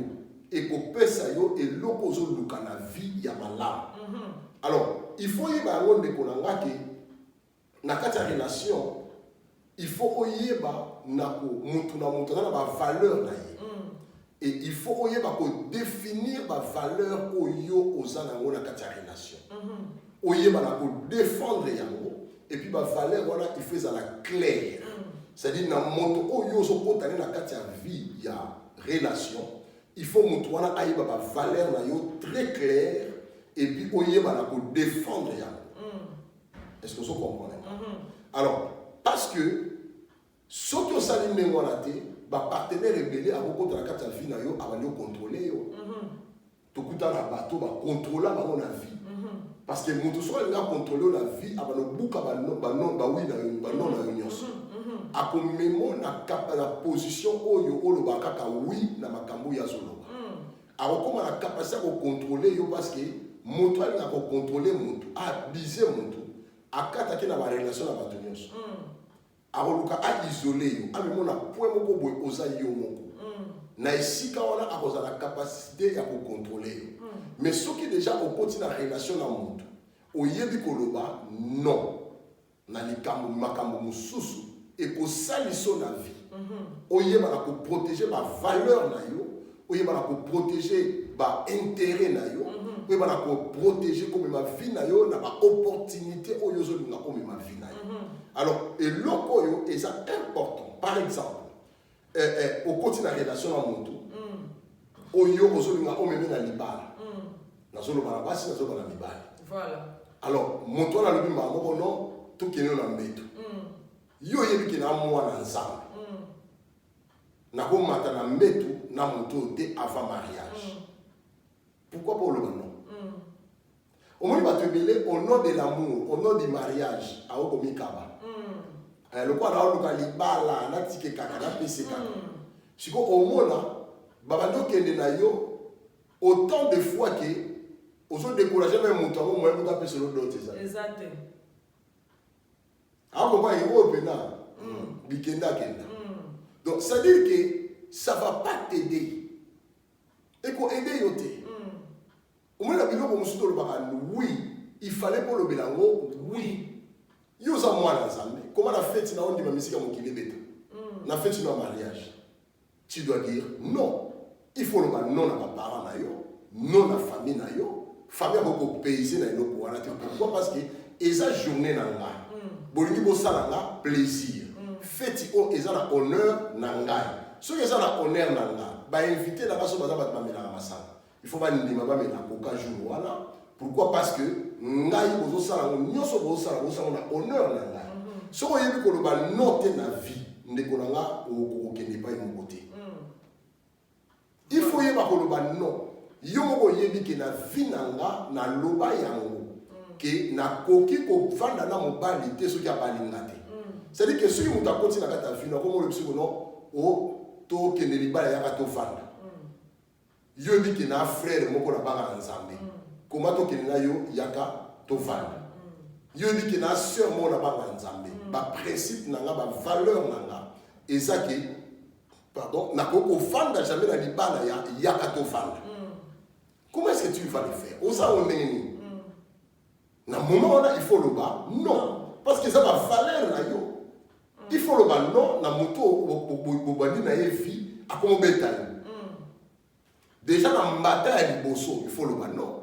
Ekopesa yo eloko zo luka na vie ya malamu. Alors, il faut y avoir des konangaki na kata relation. Il faut y avoir na valeur na ye. Et il faut y avoir définir ma valeur oyo ozana na kata relation. Oye ba na défendre yango et puis ma valeur wana il faut ça la claire. C'est-à-dire na moto oyo so kotana na kata vie ya relation. Il faut moto wana ayiba ba valeur na yo très claire. Et puis, on y va défendre. Est-ce que vous comprenez? Alors, parce que, ce que vous savez, les partenaires rebelles, à beaucoup de la carte de vie, ils vont contrôler. Tout le temps, bateau va contrôler la vie. Parce que les gens qui contrôlent la vie, ils vont beaucoup à la position où ils ont oui, na makambu ya zolo. Alors, comment la capacité de contrôler parce que moto ali na ko contrôler moto abiser moto akataki na ba relation na bato nyonso akoluka a isoler yo amemona point moko boye oza yo moko na esika wana akoza la capacité ya ko contrôler yo mais soki déjà okoti na relation na moto oyebi koloba non na likambo makambo mosusu ekosaliso na vie oyeba na ko protéger ba valeur na yo oyeba na ko protéger ba intérêt na yo oui, bah, protéger comme ma vie na yo na ba opportunité oyo zo linga comme ma vie na yo. Alors et loko yo est ça important. Par exemple, au côté na relation na moto. Oyo ozo linga o meme na libala. Na zo lo bana basi na zo bana libala. Voilà. Alors moto na lobi ma moko non tout keno na mbeto. Yo yebi kena mwa na nzambe. Na ko mata na mbeto na moto te avant mariage. Pourquoi pas le nom? Au moins, il va te mêler au nom de l'amour, au nom du mariage, à Okomikaba. Le quoi là, on a les balles, on a ticket kaka, on a pc kaka. Si au moins là, babando kende na yo, autant de fois que, aux autres découragés même mon temps, moi, on a pc l'autre d'autres, c'est ça. Exact. Alors comment il va maintenant? Bikenda kenda. Donc ça veut dire que ça va pas t'aider. Et qu'on aide yote. Au moins la biloko musuto le baka oui il fallait pour le Belango, oui. Yo za moi ensemble. Comment la fête na on dit ma musique à mon kilébéta. La fête c'est un mariage. Tu dois dire non. Il faut le dire non à ma parent na yo, non à famille na yo. Famille a beaucoup payé na yo pour aller. Pourquoi? Parce que esa journée na nga. Bolingi bo sala nga plaisir. Fête o esa na honneur na nga. So esa na honneur na nga. Ba inviter la baso baza ba mamela na masala. Il faut pas ndima ba mela koka jour voilà. Pourquoi? Parce que ngai bozo sala nyonso bozo sala na honneur na nga. So ko yebi ko loba note na vie ndeko na nga o kende pa mon côté. Il faut yeba ko loba non. Yo moko yebi ke na vie na nga na loba yango. Que na koki ko vanda na mobali te soki abalinga te. C'est-à-dire que soki muta koti na kata vie na ko mo le psiko non o to kende libala ya ka to vanda. Yo yebi ke na frère moko na banga nzambe. Comment to kende na yo yaka to vanda. Yo yebi ke na sœur moko na banga nzambe. Ba principe na nga ba valeur na nga ezaki pardon na ko vanda jamais na libala ya yaka to vanda. Comment est-ce que tu vas le faire? Osa on neni. Na moment là il faut le bas non parce que ça va valeur na yo. Il faut le bas non na moto bobandi na yefi akomo beta. Déjà na mbata ya liboso il faut le bas non.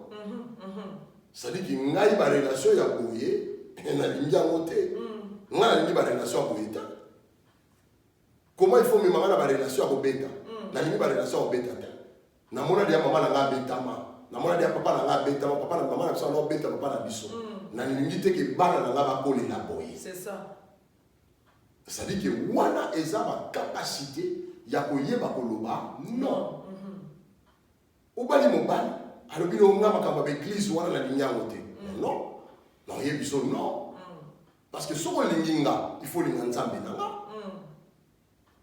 Ça dit que ngai ba relation ya boye na lingia ngote. Ngai na ba relation ya boye ta. Comment il faut me mama na ba relation ya beta? Na lingi ba relation ya beta. Na mona dia mama na nga betama. Na mona dia papa na nga betama, papa na mama na biso na beta papa na biso. Na lingi te ke bana na nga ba kolela boye. C'est ça. Ça dit que wana eza ba capacité ya koyeba koloba non. Obali mobali alobi no nga makamba ba église wana na linyango te. Non. Na yebiso non. Parce que soko linginga, il faut linga nzambe na nga.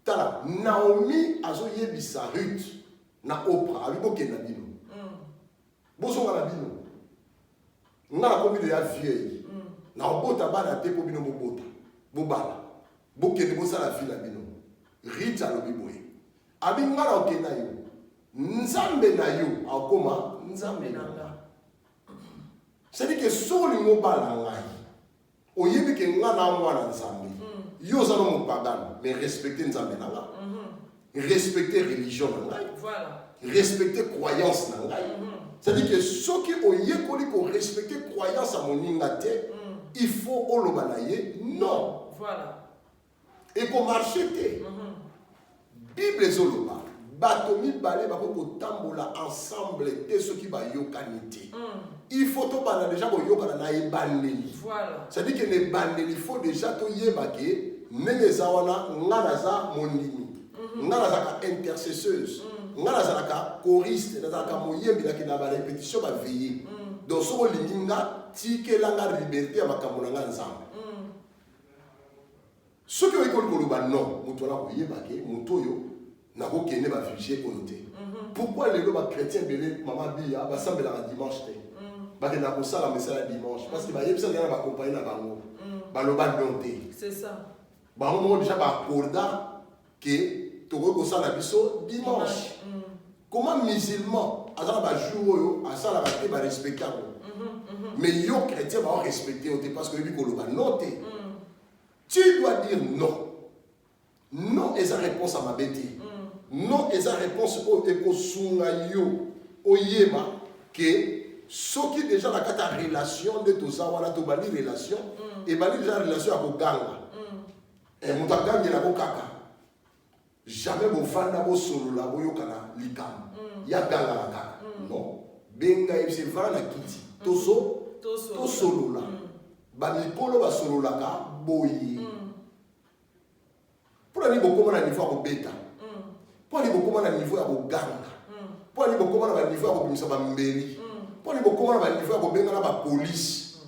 Tala Naomi azo yebisa Ruth na Oprah abi bokenda bino. Bozonga na bino. Nga na komi de ya vieille. Na obota bana te po bino bobota. Bobala. Bokende bosala fila bino. Rita lobi boye. Abi nga na okenda yo. Nzambe na yo akoma nzambe na nga. C'est-à-dire que soli mo bala ngai. Oyebi ke nga na mwana nzambe. Yo za no mo pagano, mais respecter nzambe na nga. Respecter religion na ngai. Voilà. Respecter croyance na ngai. C'est-à-dire que ceux qui ont ko respecter croyance à mon ingate, il faut olobanaye non. Voilà. Et qu'on marche te. Bible zoloba. Batomi balé ba ko tambola ensemble te ceux qui ba yokanité. Il faut to bana déjà ko yokana na ebandeli. Voilà. C'est-à-dire que ne bandeli il faut déjà to yeba ke nenge zawana ngana za mondimi. Ngana za ka intercesseuse. Ngana za ka choriste, na za ka moyembi la ki na ba répétition ba veiller. Donc so linginga tike la nga liberté ya makambo na nga nzambe. Ce qui est école non, muto na ko yeba ke muto yo na ko kende ba fichier onoté. Pourquoi les lois chrétiens belé maman bia ba sambela la dimanche té. Ba ke na ko sala message dimanche parce que ba yebisa na ba accompagner na bango. Ba loba donté. C'est ça. Ba on déjà ba accorda que to ko sala biso dimanche. Comment musulman azala ba jour yo asala ba te ba respecter ko. Mais yo chrétien ba respecter oté parce que lui ko loba noté. Tu dois dire non. Non est la réponse à ma bêtise. Non est la réponse au ekosunga yo oyeba que ce qui déjà la kata relation de tout ça wana to bali relation et bali déjà relation à koganga. Et mutaganga na kokaka. Jamais bo fanda bo solo la bo yokana likam. Ya ganga la kaka. Non. Benga ipse vana kiti. To solo la. Ba mikolo ba solo la ka boyi. Pour aller beaucoup à niveau à bêta. Pour aller beaucoup à niveau à ganga. Pour aller beaucoup à niveau à bimisa bambeli. Pour aller beaucoup à niveau à benga la police.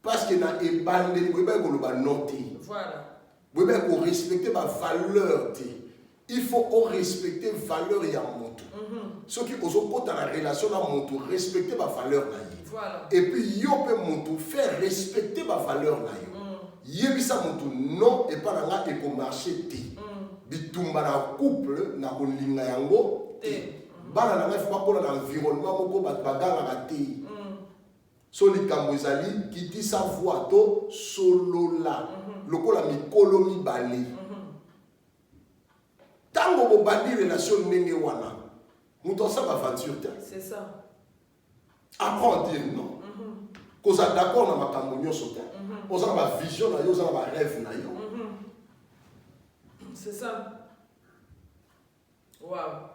Parce que na ebandeli bo ba ko ba noter. Voilà. Bo ba ko respecter ma valeur te. Il faut respecter valeur ya moto. Ce qui oso kota la relation na moto respecter ma valeur na ye. Voilà. Et puis yo pe moto faire respecter ma valeur na yo. Yebisa moto non et pas nga et ko marcher te. Bitumba na couple na ko linga yango te. Bana na fa ko na environnement moko ba baganga ba te. so likambo ezali kiti sa voix to solola lokola mikolo mibale tango bobandi relation ndenge wana moto asala aventure te. C'est ça. Apprends à dire non. Qu'on soit d'accord dans ma campagne sur terre. On a ma vision, on a ma rêve. C'est ça. Waouh.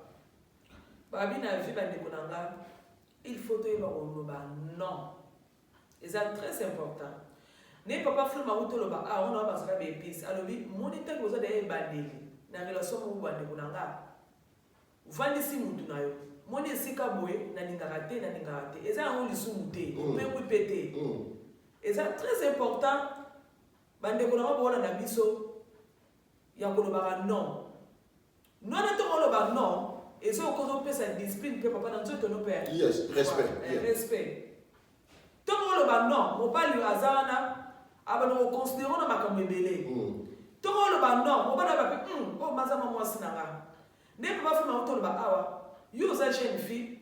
Babi na vie bande konanga. Il faut te ba non. Et c'est très important. Ne papa flou maruto loba ah on a ba saka be épice. Alobi moniteur ko za de bandeli. Na relation mo bande konanga. Vandisi mutu na yo. Moni esika boye na ningaka te. Eza yango lisumu te. Mpe kupete. Eza très important. Bande konanga bona na biso ya koloba non. Non na to koloba non. Eza okozo pesa discipline pe papa na nzoto no père. Yes, respect. Respect. To koloba non, mobali azana abano considérer na makambo ebele. To koloba non, mobali ba pe o mazama mwasi nanga. Ne papa fait ma toloba awa. Yo za jeune fille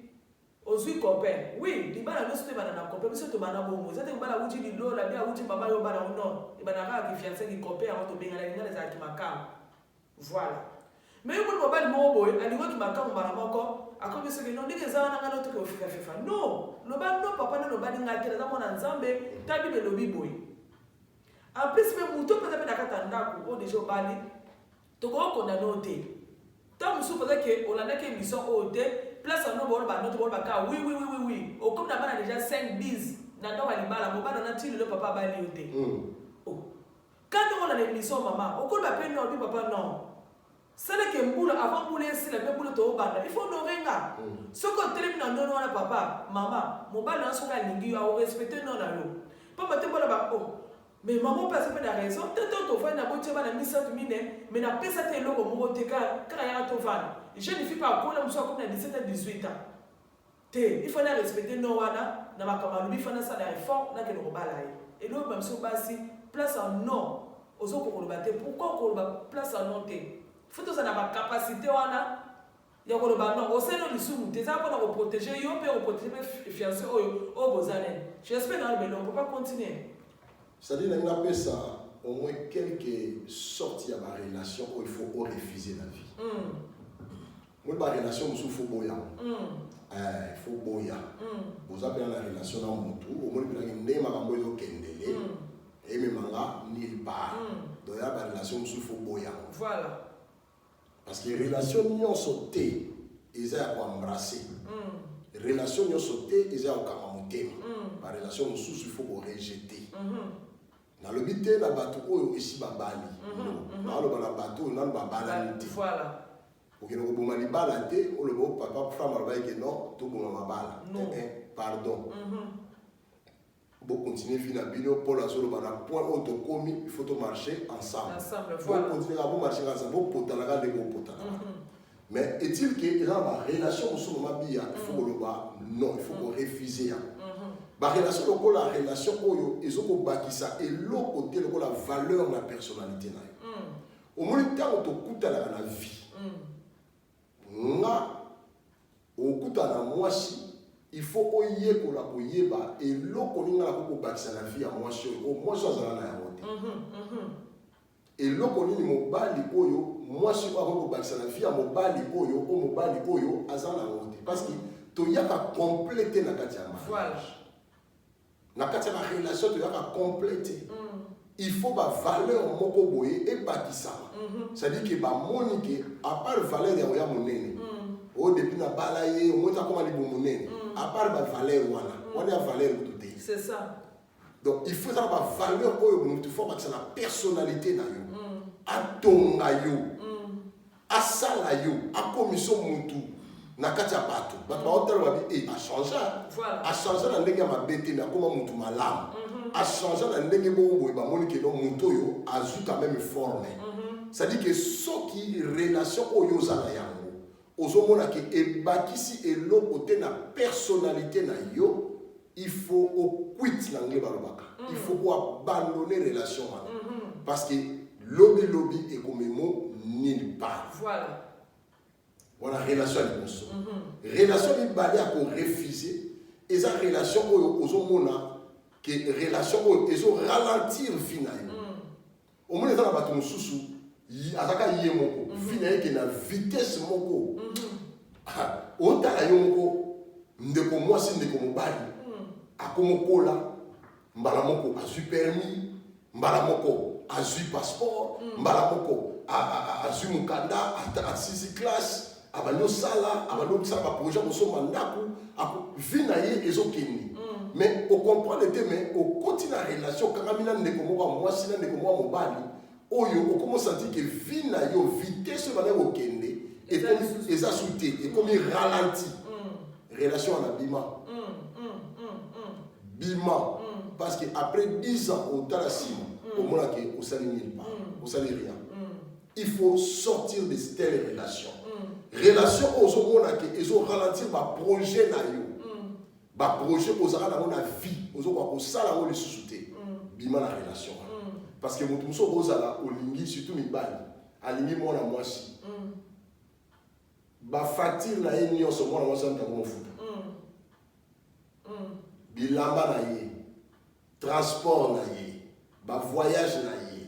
ozui copain. Oui, di bana no sote bana na copain, biso to bana bongo. Zate bana uti di lola, bia uti baba yo bana non. E bana ka ki fiancé ki copain avant to benga la ngala za ki makam. Voilà. Mais yo ko bali mo boy, ali ko ki makam bana moko, akobi so ke non ndike za na ngalo to ko fika fifa. No, lo ba no papa no ba dinga te za mona nzambe, tabi be lobi boy. En plus même muto peut être nakata ndako, o déjà bali. To ko condamner o te. Tant que peut-être qu'on a une mission au dé, place à nous, oui. Au comme on a déjà 5 bises, on a le papa bali au dé. Quand on a une mission, maman, on a peine non, papa non. C'est là que boule avant boule si la boule au bas. Il faut honorer là. Ce qu'on termine en donnant à papa, maman, mon bal dans son cas, on respecte non à l'eau. Papa te voilà ba oh. Mais maman passe pas la raison. Tant on na botte ba na mission mine, mais na pesa te loko mo te ka ya to van. Je ne suis pas pour la muso comme na 17 à 18 ans. Il faut la respecter non wana na makamalo bi fana ça la réforme na ke no bala et l'autre même so basi place en non aux autres ko battre pourquoi ko ba place en non te faut que ça na ba capacité wana ya ko ba non au sein de l'isumu te ça pour protéger yo pe protéger fiancé o bozane. J'espère dans le on peut pas continuer. C'est-à-dire qu'il y a au moins quelques sorties de ma relation où il faut refuser la vie. Moi, ma relation, il faut boya. Il faut boya. Vous avez la relation dans mon tour. Au moins, il y a une maman qui est et mes mangas nulle part. Donc, il y a une relation, il faut boya. Voilà. Parce que les relations, ils ont sauté. Ils ont embrassé. Les relations, ils ont sauté. Ils ont monté. La relation, il faut rejeter. Na lobité na bato oyo esi babali na lo bana bato na babala nti voilà okino ko boma libala te o lo papa fama ba ke non to boma mabala pardon bon continuer fina bino pour la solo bana point o to komi il faut to marcher ensemble voilà continuer à marcher ensemble pour potala ga de ko potala mais est-il que dans la relation sur ma bia il faut le ba non il faut qu'on refuser la relation lokola la relation oyo ezoko bakisa et l'autre côté lokola la valeur de la personnalité na au moins tant to kuta la vie nga okuta na mwasi il faut oye ko la koyeba et l'autre kolinga la ko bakisa la vie à mwasi au moins ça za na yaote et l'autre kolini mobali oyo mwasi ko bakisa la vie à mobali oyo o mobali oyo azana yaote parce que to yaka compléter na kati ya mariage. Na kati ya relation tu vas compléter. Il faut ba valeur moko boye et bakisama. C'est-à-dire que ba monique à part valeur ya monene. O depuis na balaye o mota comme libo monene. À part ba valeur wana a valeur tout. C'est ça. Donc il faut ça ba valeur oyo il faut ba la personnalité na yo. Atonga yo. Asala yo, a commission mutu. Na kati ya bato bato baotala babi a changé a changé na ndenge ya mabete na koma mutu malamu a changé na ndenge bongo ba moni ke no mutu yo azu quand même forme ça dit que soki relation oyo zala yango ozomona ke ebakisi elo côté na personnalité na yo il faut au quit na ngeba lobaka il faut abandonner relation parce que lobby et comme mot nulle part voilà. On a relation avec nous. Relation qui balait à refuser eza relation oyo ozomona que relation oyo ezo ralentir vie na yo omona eza na bato mosusu azaka ye moko vie na ye ke na vitesse moko otala yo moko ndeko mwasi ndeko mobali akomokola mbala moko azwi permis mbala moko azwi passeport mbala moko azwi mokanda asisi classe abandi osala abandi obisa baprojet kosomba ndako vie na ye ezokende mais ocomprendre te mais okoti na relation okangami na ndeko moko ya mwasi na ndeko moko ya mobali oyo okomosanti ke vie na yo vitesse oyo bandaki kokende eza su te ekomi ralenti relation wana bima parce que après 10 ans otala nsima omonaki osali nulle part osali rien il faut sortir de telle relation relation ozomonaki ezo ralentir baprojet na yo baprojet ozala nango na vie ozokoka kosala yango lisusu te bima na relation parce que moto mosusu ozala olingi surtout mibali alingi mwana mwasi bafacture na ye nyonso mwana mwasi amtango mofuta bilamba na ye transport na ye bavoyage na ye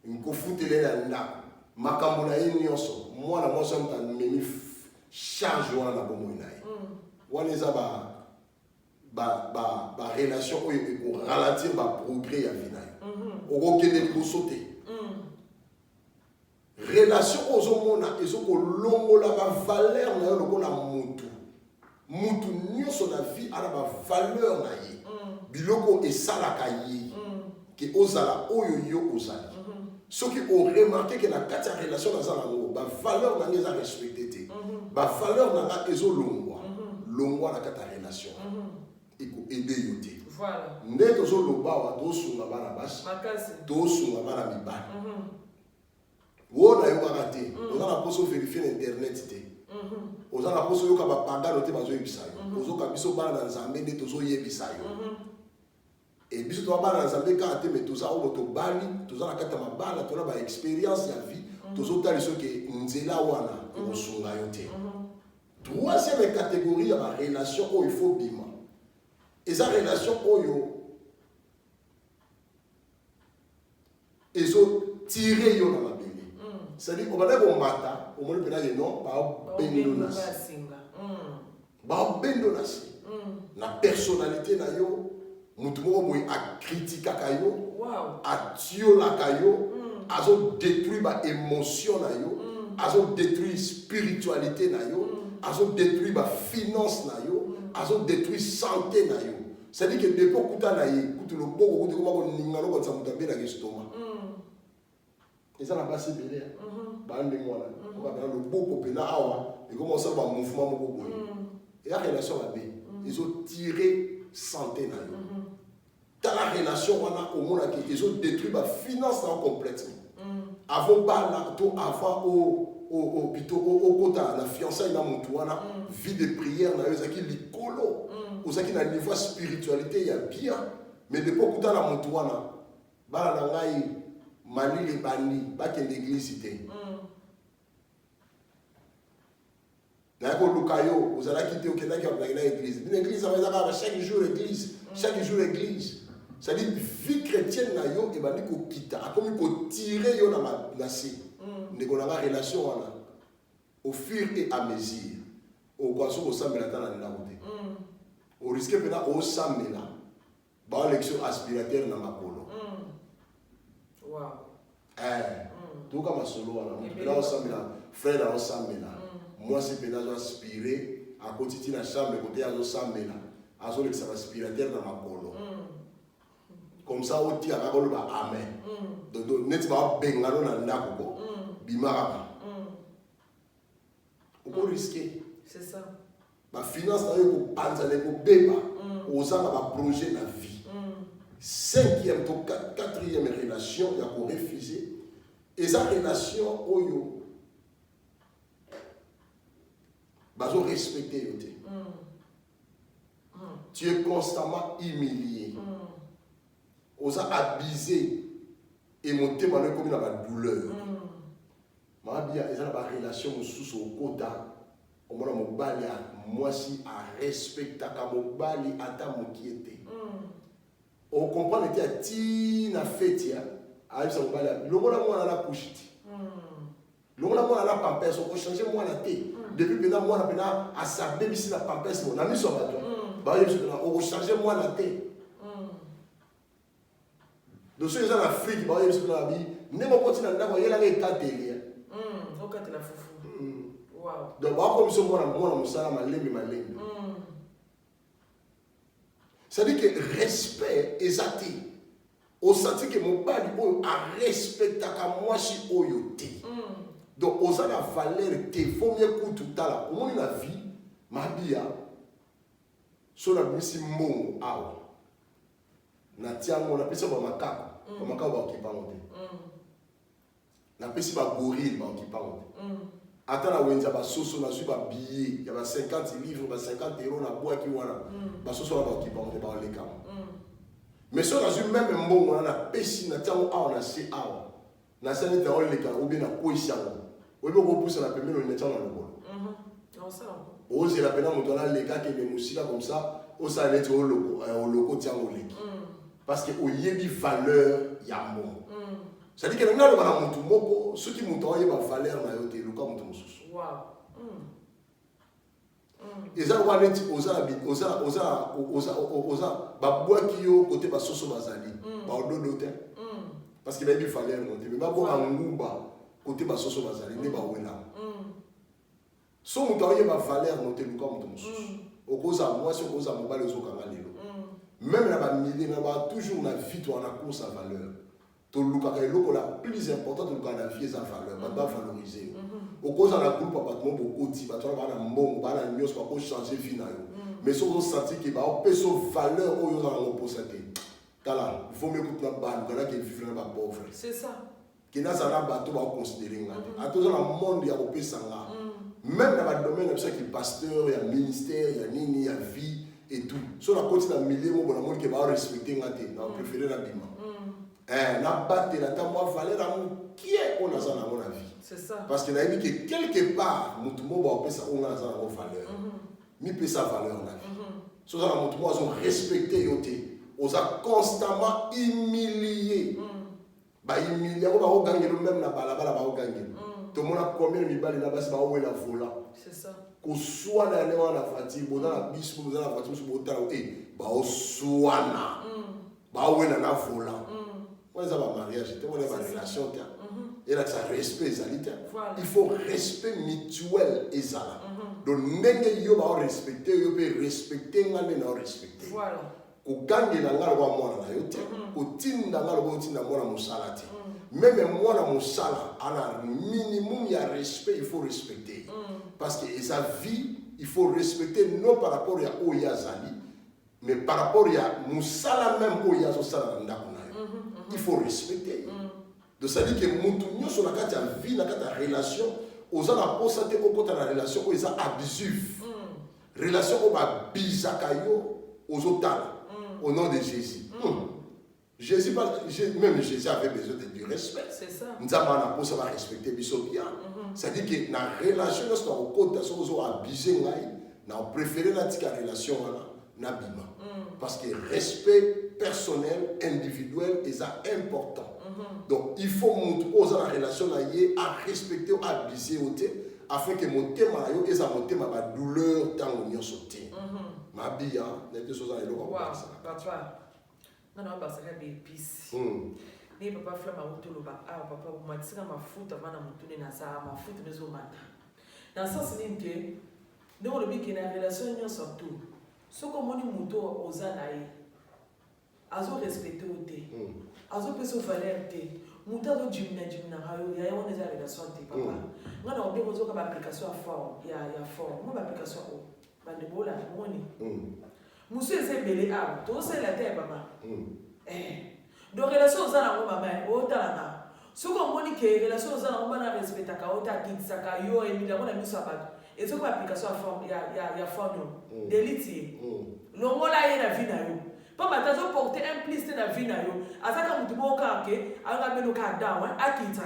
nkofutele na ndako makambo na ye nyonso mwana mwasi amemi charge wana na bomoi na ye wana eza relation oyo ekoralentir baprogrès ya vie na yo okokende liboso te relation oyo ozomona ezokolongola bavaleur na yo lokola mutu nyonso na vie ana bavaleur na ye biloko esalaka ye ke ozala oyo yo ozali soki oremarke ke na kati ya relation naza nango bavaleur na nga eza respecte te bavaleur na nga ezolongwa na kati ya relation ekoede yo te nde tozoloba awa tosunga bana basi tosunga bana mibali oyo nayokaka te oza na mposo verifie na internet te oza na mposo oyoka bapagano te bazoyebisa yo ozoka biso bana na nzambe nde tozoyebisa yo e biso toza bana na nzambe kaka te me toza oyo tobali toza na kati ya mabala tona baexpérience ya vie tozotali soki nzela wana ekosunga yo te troisième catégorie ya barelation oyo il faut bima eza relation oyo ezotire yo na mabele c'est-à-dire obanda komata omoni mpena ye non babendo na se na personnalité na yo mutu moko boye akritikaka yo atiolaka yo azodétruire baémotion na yo azodétruire spiritualité na yo azodétruire bafinance na yo azodétruire santé na yo c'est-à-dire que depuis okuta na ye kutu loboko kuti koma koninga lokonisa mutu abelaka estoma eza na basi ebele bandenge wana okabela loboko mpena awa ekoma osala bamouvement moko boye eya relation mabe ezotire santé na yo tala relation wana omonaki ezodétruire bafinance na yo complètement avant bana to avant okota na fiançaille na motu wana vie de prière na yo ezalaki likolo ozalaki na niveau spiritualité ya bien mais depuis okuta na motu wana bana na ngai malili ebandi bakende église te naya koluka yo ozalaki te okendaki abandaki na église bino église aba ezaka chaque jour église c'est-à-dire vie chrétienne na yo ebandi kokita akomi kotire yo na se ndeko na nga relation wana au fur et à mesure okoaso kosambela ata na ndako te oriske mpena osambela baolection aspirateur na makolo toka masolo wana mpena osambela frère aosambela mwasi mpena azoaspire akotiti na chambre kote azosambela azolekisa baspirateur na makolo comme ça otia kaka oloba amen donc neti babengano na ndako ko bimakaka okoriske bafinance na yo ekopanzana ekobeba ozanga baprojet na vie 5e to 4e relation ya korefuse eza relation oyo bazorespecte yo te tu es constamment humilié oza abusé et motema no ekomi na badouleur mabia eza na barelation mosusu okota omona mobali mwasi arespectaka mobali ata mokie te. On comprend que ti na fête ya ayisa mobali lomona mwana na kushiti. Lomona mwana na pampers on changer mwana te. Depuis que mwana pena a sabé bisi na pampers na miso bato. Ba yesu na on changer mwana te. Donc ceux en Afrique ba yesu na bi ndemo koti na ndako yela le kateli. Okatela fufu. Wow. Donc ba comme so mwana musala malembe. C'est-à-dire que respect est athée. On sent que mon père a respecté à moi si oyoté. Donc on a la valeur te faut mieux que tout à l'heure. Au moins la vie, ma bia, sur la mise mon awa. Na tia mon appelle ça makako. Makako ba qui parle. Na pesi ba gorille ba qui parle. Attends la wenza ba soso na su ba billet, il y a 50 livres, ba 50 € na bois qui wana. Ba soso na ba qui parle ba le kam. Mais si on a eu même mbongo on a pesi na tia awa na se awa. Na sa ni ta on le ka ou bien na koisha. Ou bien ko pousse na pembe no netia na lobolo. Non ça. Ose la pena moto na le ka ke le musika comme ça, o sa net au logo tia o leki. Parce que o yebi valeur ya mbongo. C'est-à-dire que nous avons un moko, ceux qui m'ont envoyé ma valeur na yote, le cas m'ont moussous. Wow. Et ça va être osa babwa ki yo côté ba soso bazali, ba ododote. Parce que il fallait monter, mais ba bo ngumba côté ba soso bazali ne ba wena. So m'ont envoyé ma valeur monter le cas m'ont moussous. Okoza moi si okoza mobile zo kanga lelo. Même na ba millier na ba toujours na vie to na course à valeur. Tout le la plus importante de la vie est sa valeur, on doit valoriser. Au cause de la groupe, on va beaucoup de temps, on va bon, on va changer vie. Mais si on sent qu'il va avoir une valeur, on va posséder. Il faut mieux que la balle, on va vivre dans la pauvre. C'est ça. Qui n'a pas bateau à considérer. À tout le monde, il y a un peu ça. Même dans le domaine, il y a pasteur, il y a ministère, il y a nini, il y a vie et tout. Si on a continué à millier, on va qui va respecter, on va préférer la bima. La batte la tambour valeur qui est on a ça dans la vie. C'est ça. Parce qu'il a dit que quelque part mutumo va ça on a ça dans valeur. Mi peut sa valeur la vie. So ça la mutumo ont respecté yoté. On a constamment humilié. Ba humilié on va gagner le même la balabala va gagner. Tout le monde a combien de balles là-bas c'est pas où est la vola. C'est ça. Ko soit na la fatigue, bon dans la bis, bon dans la fatigue, bon dans ba o soit na. Ba où est la vola. Moi, ça va mariage, c'est une relation. Et là, ça respect, il faut respect mutuel. Donc, n'importe qui va respecter, il peut respecter, il va respecter. Voilà. Quand gagne dans la loi, quand tin dans la loi, tin dans la musala. Même moi, la musala, à un minimum, il y a respect, il faut respecter. Parce que sa vie, il faut respecter non par rapport à Oyazali, mais par rapport à musala même Oyazosala. Il faut respecter. Donc ça dit que nous sur la carte de vie, la carte de relation, aux gens la possédé au côté de la relation où ils sont abusifs. Relation où va bizakayo aux autres au nom de Jésus. Jésus même Jésus avait besoin du respect. C'est ça. Nous avons pour ça va respecter bien. Ça dit que la relation lorsqu'on au côté de ceux qui ont abusé, nous avons préféré la relation na bima. Parce que respect personnel, individuel, est important. Donc, il faut montrer aux la relation à respecter, à abuser, afin que mon thème et ça mon thème ma douleur tant on y sauté. Ma bia, les deux choses à l'élo. Papa, non non, parce que des épices. Mais papa flamme à autoloba. Ah papa, vous m'avez dit que ma foot avant de me tourner dans ça, ma foot mais au matin. Dans ça c'est une que nous le but que la relation nous surtout. Ce que mon moto aux anaï, azo respecté au thé, azo peso valeur thé, muta do jimna rayo, ya on est à relation thé papa. Moi on bien ozo ka application à fort, ya fort, moi application o, ba de bola moni. Monsieur c'est belé a, to c'est la terre papa. Donc relation aux anaï maman, o talana. Ce que moni que relation aux anaï on va respecter ka o ta kitsaka yo et mi la on a mis ça ba. Et ce que l'application a forme, il y a forme d'élite. L'homme là est la vie na yo. Pas maintenant porter implicite la vie na yo. Azaka mutu mo ka ke, anga meno ka dawa, akita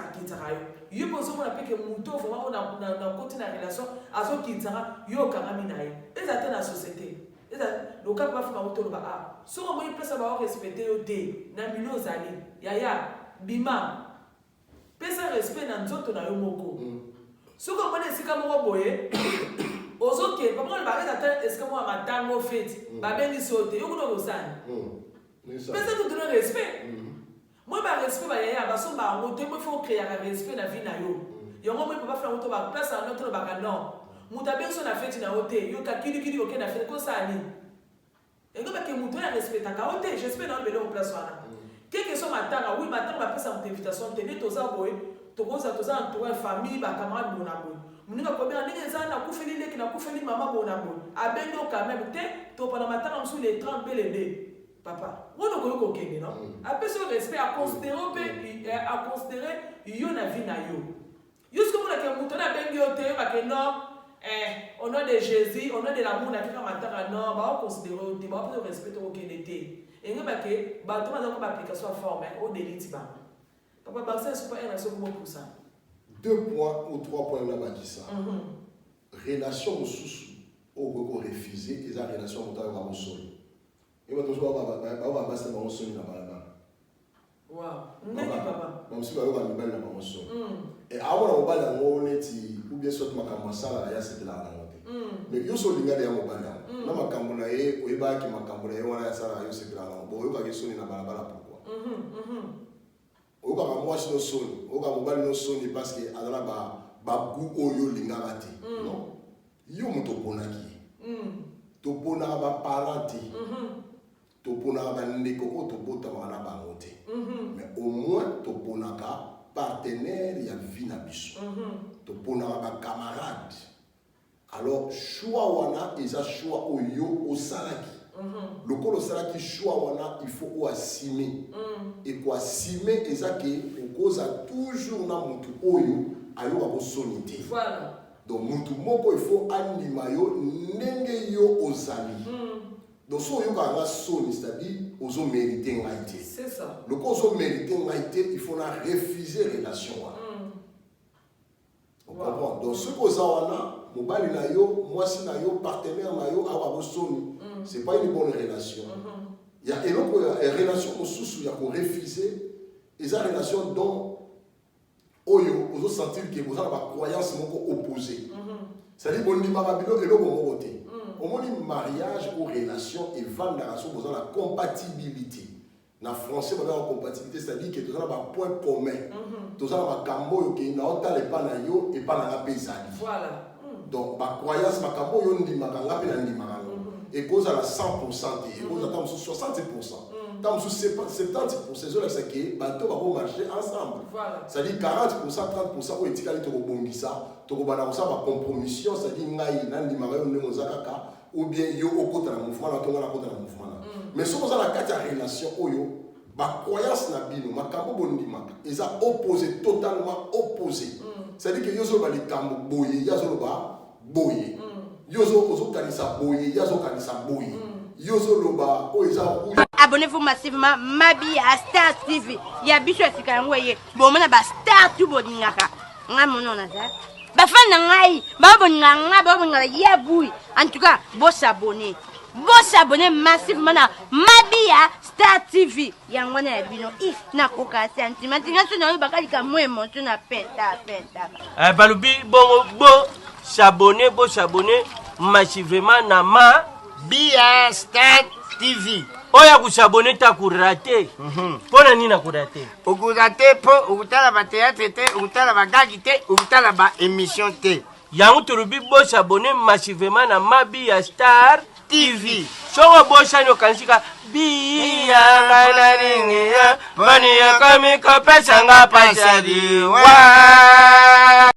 yo. Yo poso mo na pe ke mutu vraiment na côté na relation, azo kitara yo kangami na ye ezate na société le cas pas faire auto ba ah so on peut pas savoir respecter yo te na milieu zali yaya bima pesa respect na nzoto na yo moko so ko mona sika moko boye ozoke papa le ba ezate est-ce que moi matango fait ba bengi sote yo kuno kosana pesa tout le respect moi ba respect ba yaya ba so ba ngoto mo faut créer un respect na vie na yo yo mo pas faire auto ba place à notre ba non mutabe so na fête na hote yo ka kili oke na fête ko sani et donc que muto ya respecta ka hote j'espère na belo place wana quelque soit matanga oui matanga ba pesa invitation tene toza boy tokoza entouré famille ba camarade bona boy muninga ko bien ndenge za na kufeli leki na kufeli mama bona boy abendo quand même te to pendant matanga msu les 30 BLD papa wono ko yoko kenge non après ce respect à considérer yo na vie na yo jusqu'au moment que muto na bengi hote ba que non au nom de Jésus, au nom de l'amour, na kika matanga non, ba considérer au débat pour respecter au Kennedy. Et nous ba que ba tout dans comme application forme au délit ba. Papa ba ça c'est pas un raison pour ça. 2 points ou 3 points là bas ça. Relation au sous au go refuser et ça relation au temps au sol. Et moi toujours ba ça ba sol na ba. Wow, n'est papa. Même si ba yo ba mi ba na ba sol. Et avant on va dans ngoleti ou bien soit makambo sala ya c'était là ngote mais yo so linga ya mobanda na makambo na ye oyeba ki makambo na ye wana ya sala yo c'était là bon yo ka kesoni na balabala pourquoi oyo ka moi no soni oyo ka mobali no soni parce que adala ba gu oyo linga bati non yo moto ponaki to pona ba parenti to pona ba ndeko ko to bota bana ba ngote mais au moins to ponaka partenaire ya vie na biso to pona ba camarade alors choix wana eza choix oyo osalaki lokolo osalaki choix wana il faut o assumer et ko assumer eza ke okoza toujours na mutu oyo ayoka ko sonité voilà donc mutu moko il faut andima yo ndenge yo ozali donc so yo ka nga soni c'est-à-dire ozo mériter ngaité c'est ça le cause mériter ngaité il faut na refuser relation on comprend donc ce que ça wana mobali na yo mwasi na yo partenaire na yo awa bosoni c'est pas une bonne relation il y a une relation mosusu ya ko refuser et ça relation dont oyo ozo sentir que vous avez ba croyance moko opposée c'est-à-dire bon ndima babilo eloko moko te au moins mariage ou relation et vendre la relation besoin la compatibilité na français on a compatibilité c'est-à-dire que tous a point commun tous a makambo yo ke na otale pa na yo et pa na pezali voilà donc ba croyance makambo yo ndima kanga pe na ndima kanga et cause à la 100% et cause à 60% tant 70% zo la c'est que bato ba ko marcher ensemble voilà c'est-à-dire 40% 30% o etikali to bongisa to bana ça ba compromission c'est-à-dire ngai na ndima yo ndemo zakaka ou bien yo okota na mouvement na tonga na kota na mouvement mais ce que ça la carte relation oyo ba croyance na bino makambo bondima eza opposé totalement opposé c'est-à-dire que yozo ba likambo boye yazo ba boye yozo ozo kanisa boye yazo kanisa boye yozo loba o eza abonnez-vous massivement Mabi à Star TV ya biso esika ngoye bo mona ba Star tout boningaka nga monona za ba fan na ngai ba boninga ya bui en tout cas bo s'abonner massivement na Mabi à Star TV ya ngwana ya bino na koka sentiment ngaso na bakali ka mwemo to na penta balubi bo s'abonner massivement na Mabi à Star TV oya kusabone ta kurate pona nina kurate okurate po ukutala ba théâtre te ukutala ba gagi te ukutala ba émission te yangu turubi bo s'abonner massivement na Mabi à Star TV songo bo shanyo kanshika biya ngana ringia bani ya kami ko pesa nga pasadi wa